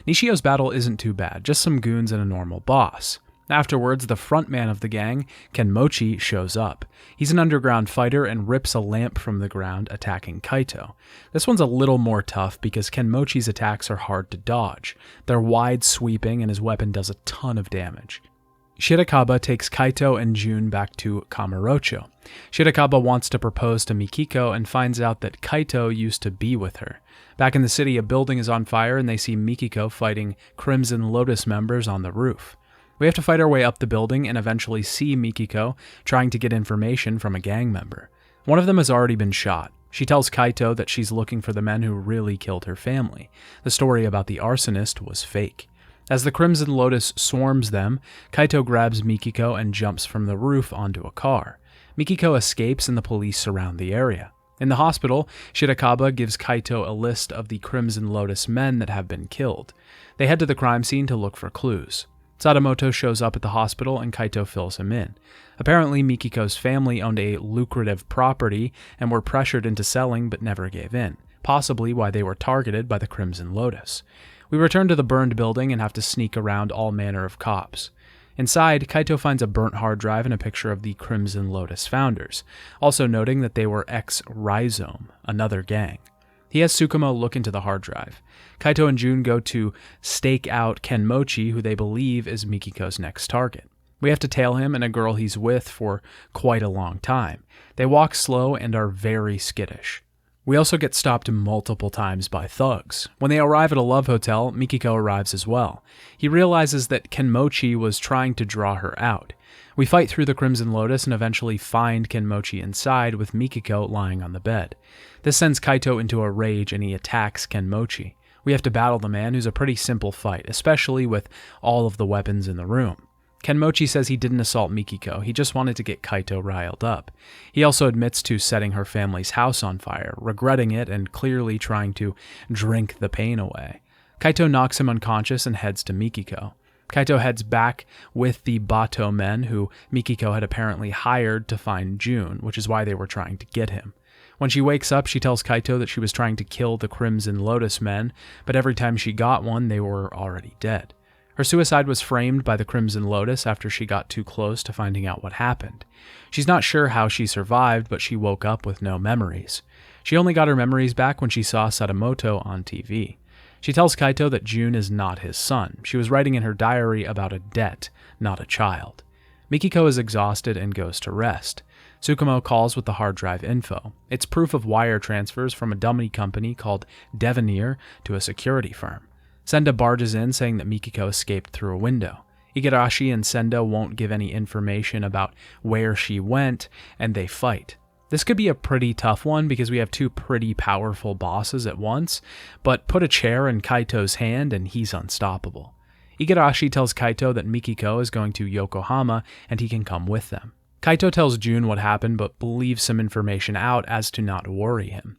Nishio's battle isn't too bad, just some goons and a normal boss. Afterwards, the frontman of the gang, Kenmochi, shows up. He's an underground fighter and rips a lamp from the ground, attacking Kaito. This one's a little more tough because Kenmochi's attacks are hard to dodge. They're wide sweeping and his weapon does a ton of damage. Shirakaba takes Kaito and Jun back to Kamurocho. Shirakaba wants to propose to Mikiko and finds out that Kaito used to be with her. Back in the city, a building is on fire and they see Mikiko fighting Crimson Lotus members on the roof. We have to fight our way up the building and eventually see Mikiko trying to get information from a gang member. One of them has already been shot. She tells Kaito that she's looking for the men who really killed her family. The story about the arsonist was fake. As the Crimson Lotus swarms them, Kaito grabs Mikiko and jumps from the roof onto a car. Mikiko escapes and the police surround the area. In the hospital, Shirakaba gives Kaito a list of the Crimson Lotus men that have been killed. They head to the crime scene to look for clues. Sadamoto shows up at the hospital and Kaito fills him in. Apparently, Mikiko's family owned a lucrative property and were pressured into selling but never gave in, possibly why they were targeted by the Crimson Lotus. We return to the burned building and have to sneak around all manner of cops. Inside, Kaito finds a burnt hard drive and a picture of the Crimson Lotus founders, also noting that they were ex-Rhizome, another gang. He has Tsukumo look into the hard drive. Kaito and Jun go to stake out Kenmochi, who they believe is Mikiko's next target. We have to tail him and a girl he's with for quite a long time. They walk slow and are very skittish. We also get stopped multiple times by thugs. When they arrive at a love hotel, Mikiko arrives as well. He realizes that Kenmochi was trying to draw her out. We fight through the Crimson Lotus and eventually find Kenmochi inside with Mikiko lying on the bed. This sends Kaito into a rage and he attacks Kenmochi. We have to battle the man, who's a pretty simple fight, especially with all of the weapons in the room. Kenmochi says he didn't assault Mikiko, he just wanted to get Kaito riled up. He also admits to setting her family's house on fire, regretting it and clearly trying to drink the pain away. Kaito knocks him unconscious and heads to Mikiko. Kaito heads back with the Bato men who Mikiko had apparently hired to find Jun, which is why they were trying to get him. When she wakes up, she tells Kaito that she was trying to kill the Crimson Lotus men, but every time she got one, they were already dead. Her suicide was framed by the Crimson Lotus after she got too close to finding out what happened. She's not sure how she survived, but she woke up with no memories. She only got her memories back when she saw Sadamoto on TV. She tells Kaito that Jun is not his son. She was writing in her diary about a debt, not a child. Mikiko is exhausted and goes to rest. Tsukumo calls with the hard drive info. It's proof of wire transfers from a dummy company called Devenir to a security firm. Senda barges in saying that Mikiko escaped through a window. Igarashi and Senda won't give any information about where she went, and they fight. This could be a pretty tough one because we have two pretty powerful bosses at once, but put a chair in Kaito's hand and he's unstoppable. Igarashi tells Kaito that Mikiko is going to Yokohama and he can come with them. Kaito tells Jun what happened but leaves some information out as to not worry him.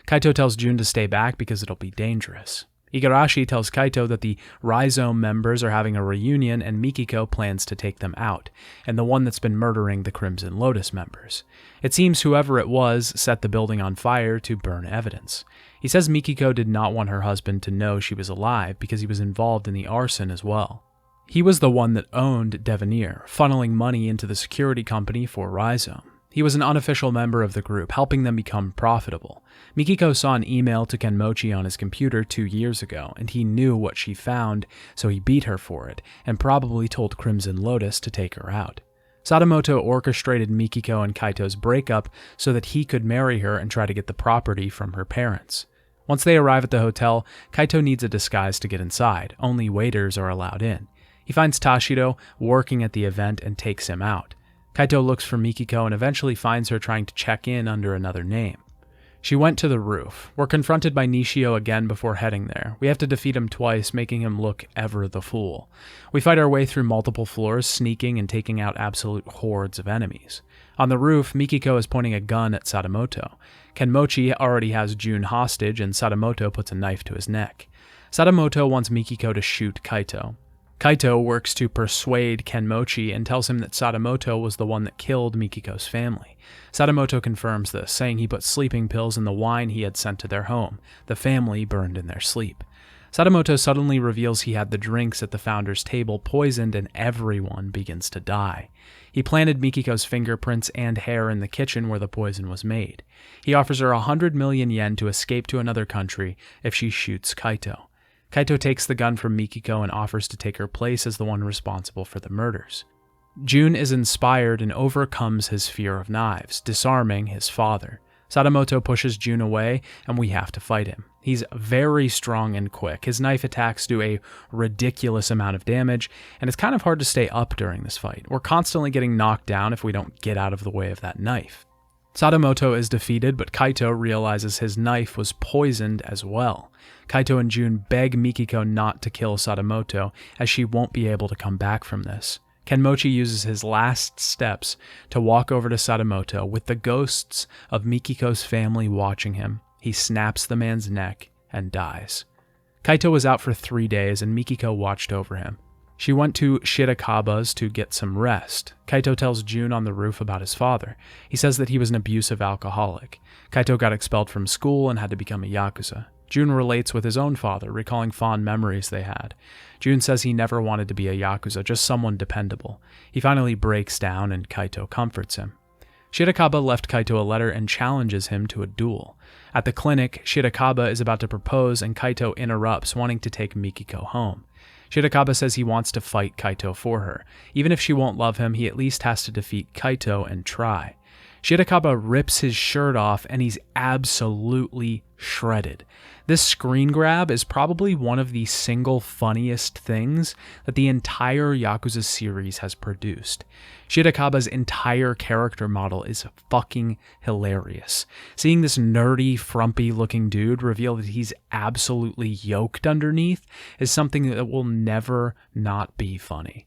Kaito tells Jun to stay back because it'll be dangerous. Igarashi tells Kaito that the Rhizome members are having a reunion and Mikiko plans to take them out, and the one that's been murdering the Crimson Lotus members. It seems whoever it was set the building on fire to burn evidence. He says Mikiko did not want her husband to know she was alive because he was involved in the arson as well. He was the one that owned Devenir, funneling money into the security company for Rhizome. He was an unofficial member of the group, helping them become profitable. Mikiko saw an email to Kenmochi on his computer 2 years ago, and he knew what she found, so he beat her for it, and probably told Crimson Lotus to take her out. Sadamoto orchestrated Mikiko and Kaito's breakup so that he could marry her and try to get the property from her parents. Once they arrive at the hotel, Kaito needs a disguise to get inside. Only waiters are allowed in. He finds Tashiro working at the event and takes him out. Kaito looks for Mikiko and eventually finds her trying to check in under another name. She went to the roof. We're confronted by Nishio again before heading there. We have to defeat him twice, making him look ever the fool. We fight our way through multiple floors, sneaking and taking out absolute hordes of enemies. On the roof, Mikiko is pointing a gun at Sadamoto. Kenmochi already has Jun hostage, and Sadamoto puts a knife to his neck. Sadamoto wants Mikiko to shoot Kaito. Kaito works to persuade Kenmochi and tells him that Sadamoto was the one that killed Mikiko's family. Sadamoto confirms this, saying he put sleeping pills in the wine he had sent to their home. The family burned in their sleep. Sadamoto suddenly reveals he had the drinks at the founder's table poisoned and everyone begins to die. He planted Mikiko's fingerprints and hair in the kitchen where the poison was made. He offers her 100 million yen to escape to another country if she shoots Kaito. Kaito takes the gun from Mikiko and offers to take her place as the one responsible for the murders. Jun is inspired and overcomes his fear of knives, disarming his father. Sadamoto pushes Jun away, and we have to fight him. He's very strong and quick. His knife attacks do a ridiculous amount of damage, and it's kind of hard to stay up during this fight. We're constantly getting knocked down if we don't get out of the way of that knife. Sadamoto is defeated, but Kaito realizes his knife was poisoned as well. Kaito and Jun beg Mikiko not to kill Sadamoto, as she won't be able to come back from this. Kenmochi uses his last steps to walk over to Sadamoto with the ghosts of Mikiko's family watching him. He snaps the man's neck and dies. Kaito was out for 3 days and Mikiko watched over him. She went to Shirakaba's to get some rest. Kaito tells Jun on the roof about his father. He says that he was an abusive alcoholic. Kaito got expelled from school and had to become a yakuza. Jun relates with his own father, recalling fond memories they had. Jun says he never wanted to be a yakuza, just someone dependable. He finally breaks down and Kaito comforts him. Shirakaba left Kaito a letter and challenges him to a duel. At the clinic, Shirakaba is about to propose and Kaito interrupts, wanting to take Mikiko home. Shirakaba says he wants to fight Kaito for her. Even if she won't love him, he at least has to defeat Kaito and try. Shirakaba rips his shirt off and he's absolutely shredded. This screen grab is probably one of the single funniest things that the entire Yakuza series has produced. Shirakaba's entire character model is fucking hilarious. Seeing this nerdy, frumpy looking dude reveal that he's absolutely yoked underneath is something that will never not be funny.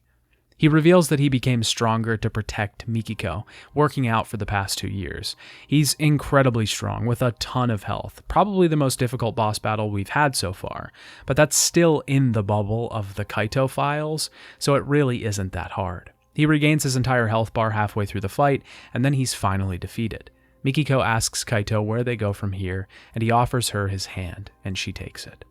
He reveals that he became stronger to protect Mikiko, working out for the past 2 years. He's incredibly strong, with a ton of health, probably the most difficult boss battle we've had so far, but that's still in the bubble of the Kaito Files, so it really isn't that hard. He regains his entire health bar halfway through the fight, and then he's finally defeated. Mikiko asks Kaito where they go from here, and he offers her his hand, and she takes it.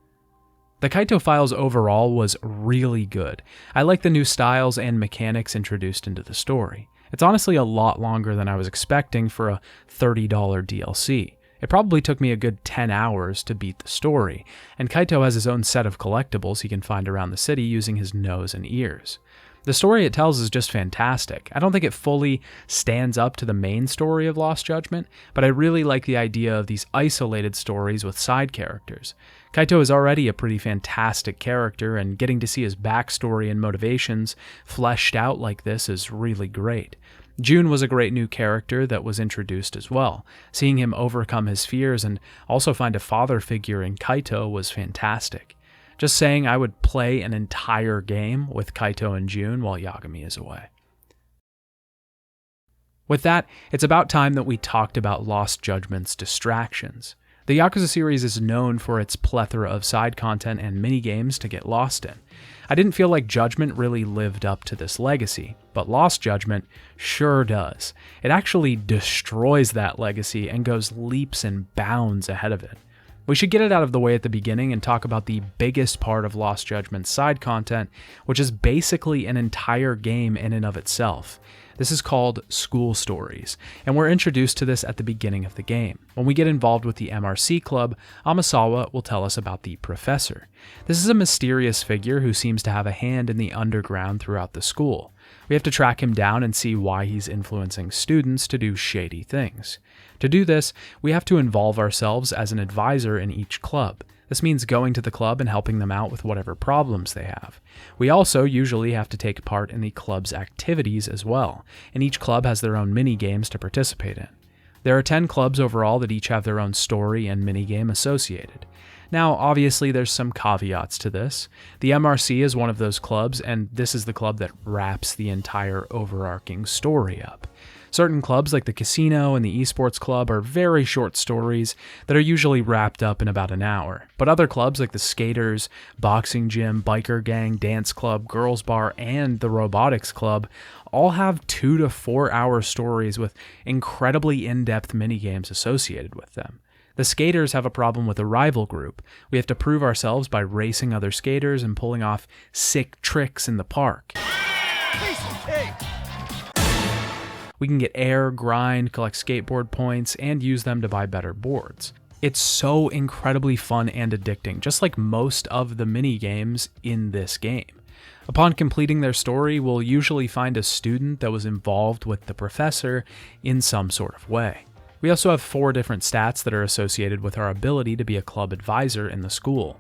The Kaito Files overall was really good. I like the new styles and mechanics introduced into the story. It's honestly a lot longer than I was expecting for a $30 DLC. It probably took me a good 10 hours to beat the story, and Kaito has his own set of collectibles he can find around the city using his nose and ears. The story it tells is just fantastic. I don't think it fully stands up to the main story of Lost Judgment, but I really like the idea of these isolated stories with side characters. Kaito is already a pretty fantastic character, and getting to see his backstory and motivations fleshed out like this is really great. Jun was a great new character that was introduced as well. Seeing him overcome his fears and also find a father figure in Kaito was fantastic. Just saying, I would play an entire game with Kaito and Jun while Yagami is away. With that, it's about time that we talked about Lost Judgment's distractions. The Yakuza series is known for its plethora of side content and minigames to get lost in. I didn't feel like Judgment really lived up to this legacy, but Lost Judgment sure does. It actually destroys that legacy and goes leaps and bounds ahead of it. We should get it out of the way at the beginning and talk about the biggest part of Lost Judgment's side content, which is basically an entire game in and of itself. This is called School Stories, and we're introduced to this at the beginning of the game. When we get involved with the MRC Club, Amasawa will tell us about the Professor. This is a mysterious figure who seems to have a hand in the underground throughout the school. We have to track him down and see why he's influencing students to do shady things. To do this, we have to involve ourselves as an advisor in each club. This means going to the club and helping them out with whatever problems they have. We also usually have to take part in the club's activities as well, and each club has their own mini-games to participate in. There are 10 clubs overall that each have their own story and minigame associated. Now, obviously, there's some caveats to this. The MRC is one of those clubs, and this is the club that wraps the entire overarching story up. Certain clubs like the casino and the esports club are very short stories that are usually wrapped up in about an hour. But other clubs like the skaters, boxing gym, biker gang, dance club, girls bar, and the robotics club all have 2 to 4 hour stories with incredibly in-depth minigames associated with them. The skaters have a problem with a rival group. We have to prove ourselves by racing other skaters and pulling off sick tricks in the park. We can get air, grind, collect skateboard points, and use them to buy better boards. It's so incredibly fun and addicting, just like most of the mini games in this game. Upon completing their story, we'll usually find a student that was involved with the professor in some sort of way. We also have 4 different stats that are associated with our ability to be a club advisor in the school.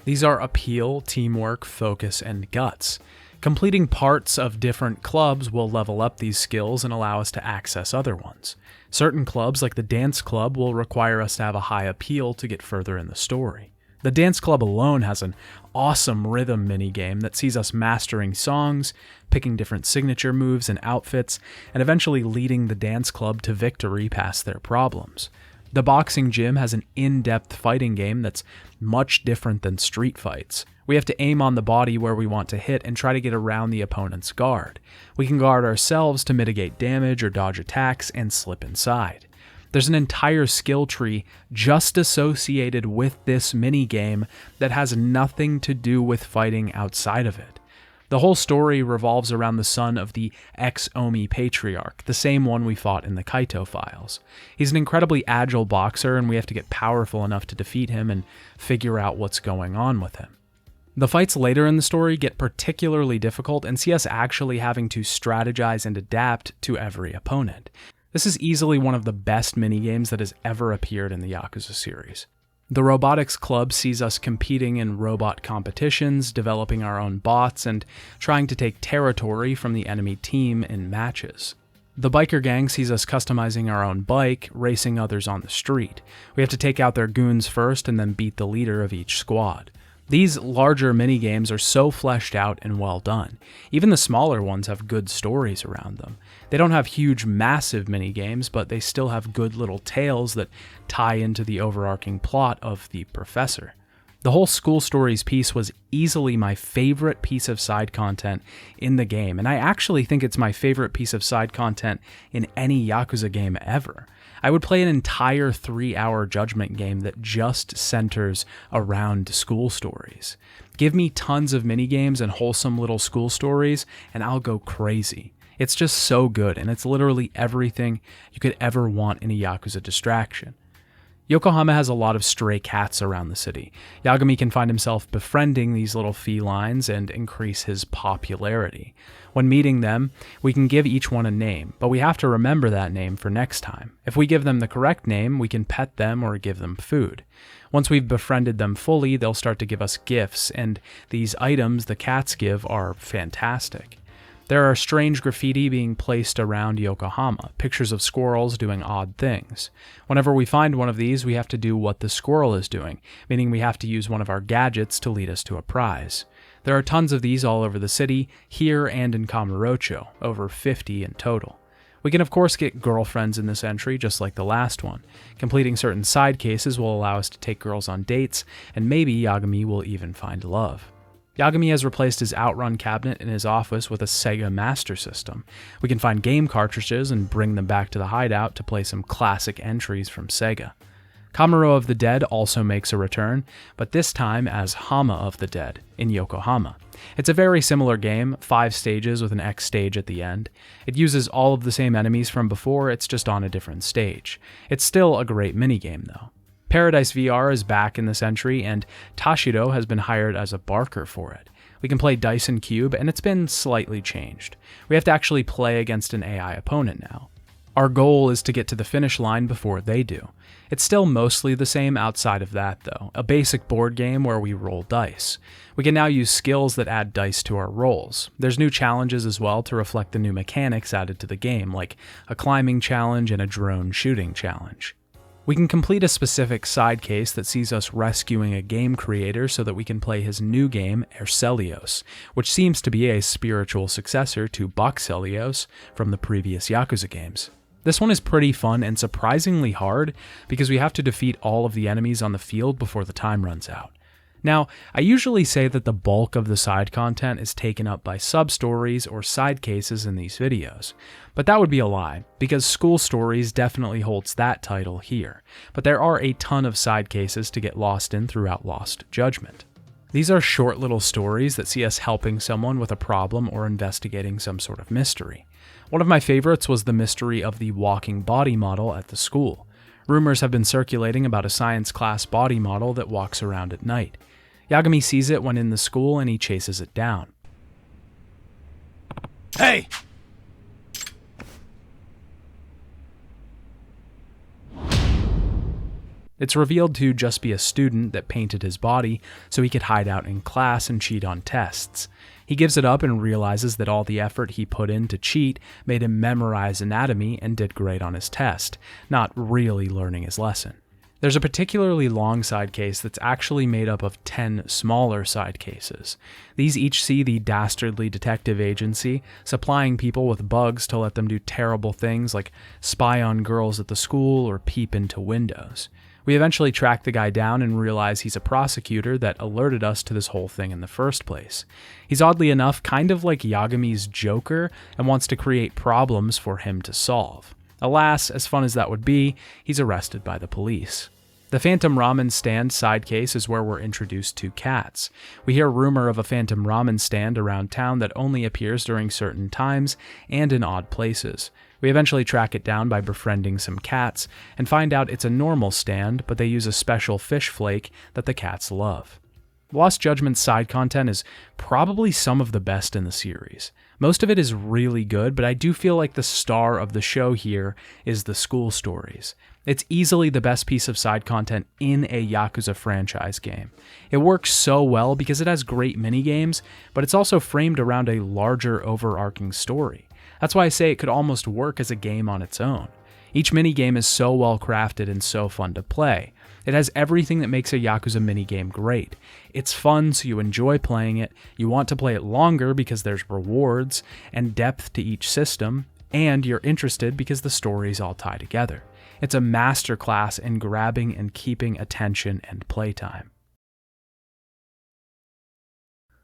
These are appeal, teamwork, focus, and guts. Completing parts of different clubs will level up these skills and allow us to access other ones. Certain clubs, like the dance club, will require us to have a high appeal to get further in the story. The dance club alone has an awesome rhythm minigame that sees us mastering songs, picking different signature moves and outfits, and eventually leading the dance club to victory past their problems. The boxing gym has an in-depth fighting game that's much different than street fights. We have to aim on the body where we want to hit and try to get around the opponent's guard. We can guard ourselves to mitigate damage or dodge attacks and slip inside. There's an entire skill tree just associated with this minigame that has nothing to do with fighting outside of it. The whole story revolves around the son of the ex-Omi patriarch, the same one we fought in the Kaito Files. He's an incredibly agile boxer, and we have to get powerful enough to defeat him and figure out what's going on with him. The fights later in the story get particularly difficult and see us actually having to strategize and adapt to every opponent. This is easily one of the best minigames that has ever appeared in the Yakuza series. The Robotics Club sees us competing in robot competitions, developing our own bots, and trying to take territory from the enemy team in matches. The Biker Gang sees us customizing our own bike, racing others on the street. We have to take out their goons first and then beat the leader of each squad. These larger minigames are so fleshed out and well done. Even the smaller ones have good stories around them. They don't have huge, massive minigames, but they still have good little tales that tie into the overarching plot of the Professor. The whole School Stories piece was easily my favorite piece of side content in the game, and I actually think it's my favorite piece of side content in any Yakuza game ever. I would play an entire 3-hour Judgment game that just centers around school stories. Give me tons of minigames and wholesome little school stories, and I'll go crazy. It's just so good, and it's literally everything you could ever want in a Yakuza distraction. Yokohama has a lot of stray cats around the city. Yagami can find himself befriending these little felines and increase his popularity. When meeting them, we can give each one a name, but we have to remember that name for next time. If we give them the correct name, we can pet them or give them food. Once we've befriended them fully, they'll start to give us gifts, and these items the cats give are fantastic. There are strange graffiti being placed around Yokohama, pictures of squirrels doing odd things. Whenever we find one of these, we have to do what the squirrel is doing, meaning we have to use one of our gadgets to lead us to a prize. There are tons of these all over the city, here and in Kamurocho, over 50 in total. We can of course get girlfriends in this entry, just like the last one. Completing certain side cases will allow us to take girls on dates, and maybe Yagami will even find love. Yagami has replaced his Outrun cabinet in his office with a Sega Master System. We can find game cartridges and bring them back to the hideout to play some classic entries from Sega. Kamuro of the Dead also makes a return, but this time as Hama of the Dead in Yokohama. It's a very similar game, 5 stages with an X stage at the end. It uses all of the same enemies from before, it's just on a different stage. It's still a great minigame though. Paradise VR is back in this entry, and Tashiro has been hired as a barker for it. We can play Dice and Cube, and it's been slightly changed. We have to actually play against an AI opponent now. Our goal is to get to the finish line before they do. It's still mostly the same outside of that though, a basic board game where we roll dice. We can now use skills that add dice to our rolls. There's new challenges as well to reflect the new mechanics added to the game, like a climbing challenge and a drone shooting challenge. We can complete a specific side case that sees us rescuing a game creator so that we can play his new game, Ercelios, which seems to be a spiritual successor to Boxelios from the previous Yakuza games. This one is pretty fun and surprisingly hard because we have to defeat all of the enemies on the field before the time runs out. Now, I usually say that the bulk of the side content is taken up by sub-stories or side cases in these videos, but that would be a lie, because School Stories definitely holds that title here, but there are a ton of side cases to get lost in throughout Lost Judgment. These are short little stories that see us helping someone with a problem or investigating some sort of mystery. One of my favorites was the mystery of the walking body model at the school. Rumors have been circulating about a science class body model that walks around at night. Yagami sees it when in the school and he chases it down. Hey! It's revealed to just be a student that painted his body so he could hide out in class and cheat on tests. He gives it up and realizes that all the effort he put in to cheat made him memorize anatomy and did great on his test, not really learning his lesson. There's a particularly long side case that's actually made up of 10 smaller side cases. These each see the dastardly detective agency supplying people with bugs to let them do terrible things like spy on girls at the school or peep into windows. We eventually track the guy down and realize he's a prosecutor that alerted us to this whole thing in the first place. He's oddly enough kind of like Yagami's Joker and wants to create problems for him to solve. Alas, as fun as that would be, he's arrested by the police. The Phantom Ramen Stand side case is where we're introduced to cats. We hear rumor of a Phantom Ramen Stand around town that only appears during certain times and in odd places. We eventually track it down by befriending some cats and find out it's a normal stand, but they use a special fish flake that the cats love. Lost Judgment's side content is probably some of the best in the series. Most of it is really good, but I do feel like the star of the show here is the School Stories. It's easily the best piece of side content in a Yakuza franchise game. It works so well because it has great minigames, but it's also framed around a larger overarching story. That's why I say it could almost work as a game on its own. Each minigame is so well crafted and so fun to play. It has everything that makes a Yakuza minigame great. It's fun, so you enjoy playing it, you want to play it longer because there's rewards and depth to each system, and you're interested because the stories all tie together. It's a masterclass in grabbing and keeping attention and playtime.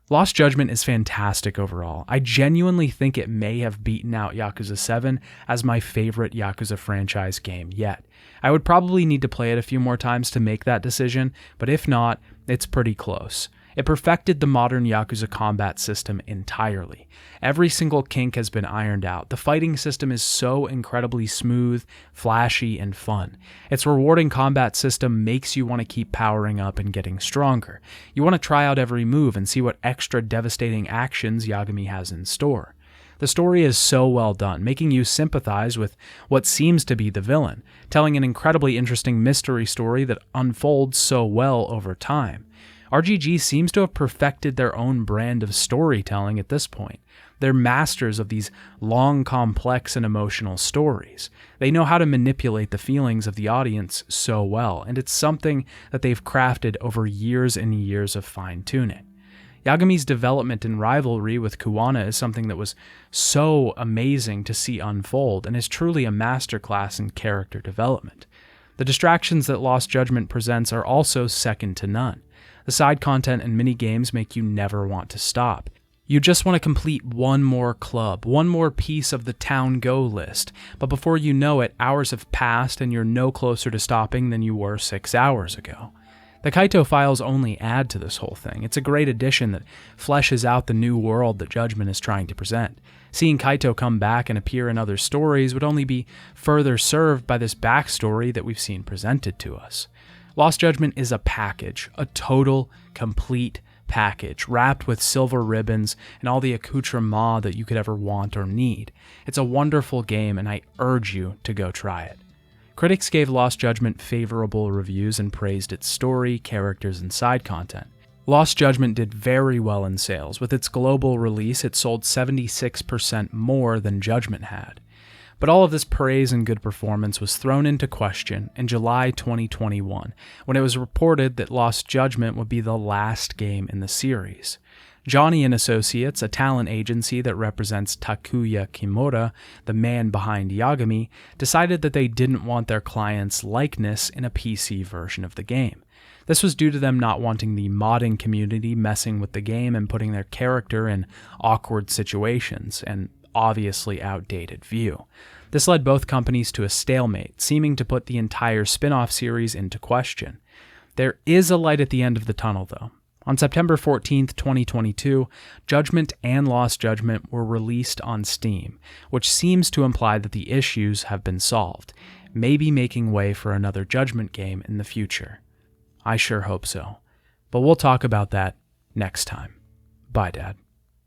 Lost Judgment is fantastic overall. I genuinely think it may have beaten out Yakuza 7 as my favorite Yakuza franchise game yet. I would probably need to play it a few more times to make that decision, but if not, it's pretty close. It perfected the modern Yakuza combat system entirely. Every single kink has been ironed out. The fighting system is so incredibly smooth, flashy, and fun. Its rewarding combat system makes you want to keep powering up and getting stronger. You want to try out every move and see what extra devastating actions Yagami has in store. The story is so well done, making you sympathize with what seems to be the villain, telling an incredibly interesting mystery story that unfolds so well over time. RGG seems to have perfected their own brand of storytelling at this point. They're masters of these long, complex, and emotional stories. They know how to manipulate the feelings of the audience so well, and it's something that they've crafted over years and years of fine-tuning. Yagami's development and rivalry with Kuwana is something that was so amazing to see unfold, and is truly a masterclass in character development. The distractions that Lost Judgment presents are also second to none. The side content and mini-games make you never want to stop. You just want to complete one more club, one more piece of the town go list, but before you know it, hours have passed and you're no closer to stopping than you were 6 hours ago. The Kaito Files only add to this whole thing. It's a great addition that fleshes out the new world that Judgment is trying to present. Seeing Kaito come back and appear in other stories would only be further served by this backstory that we've seen presented to us. Lost Judgment is a package, a total, complete package, wrapped with silver ribbons and all the accoutrements that you could ever want or need. It's a wonderful game, and I urge you to go try it. Critics gave Lost Judgment favorable reviews and praised its story, characters, and side content. Lost Judgment did very well in sales. With its global release, it sold 76% more than Judgment had. But all of this praise and good performance was thrown into question in July 2021, when it was reported that Lost Judgment would be the last game in the series. Johnny & Associates, a talent agency that represents Takuya Kimura, the man behind Yagami, decided that they didn't want their client's likeness in a PC version of the game. This was due to them not wanting the modding community messing with the game and putting their character in awkward situations, an obviously outdated view. This led both companies to a stalemate, seeming to put the entire spin-off series into question. There is a light at the end of the tunnel, though. On September 14th, 2022, Judgment and Lost Judgment were released on Steam, which seems to imply that the issues have been solved, maybe making way for another Judgment game in the future. I sure hope so. But we'll talk about that next time. Bye, Dad.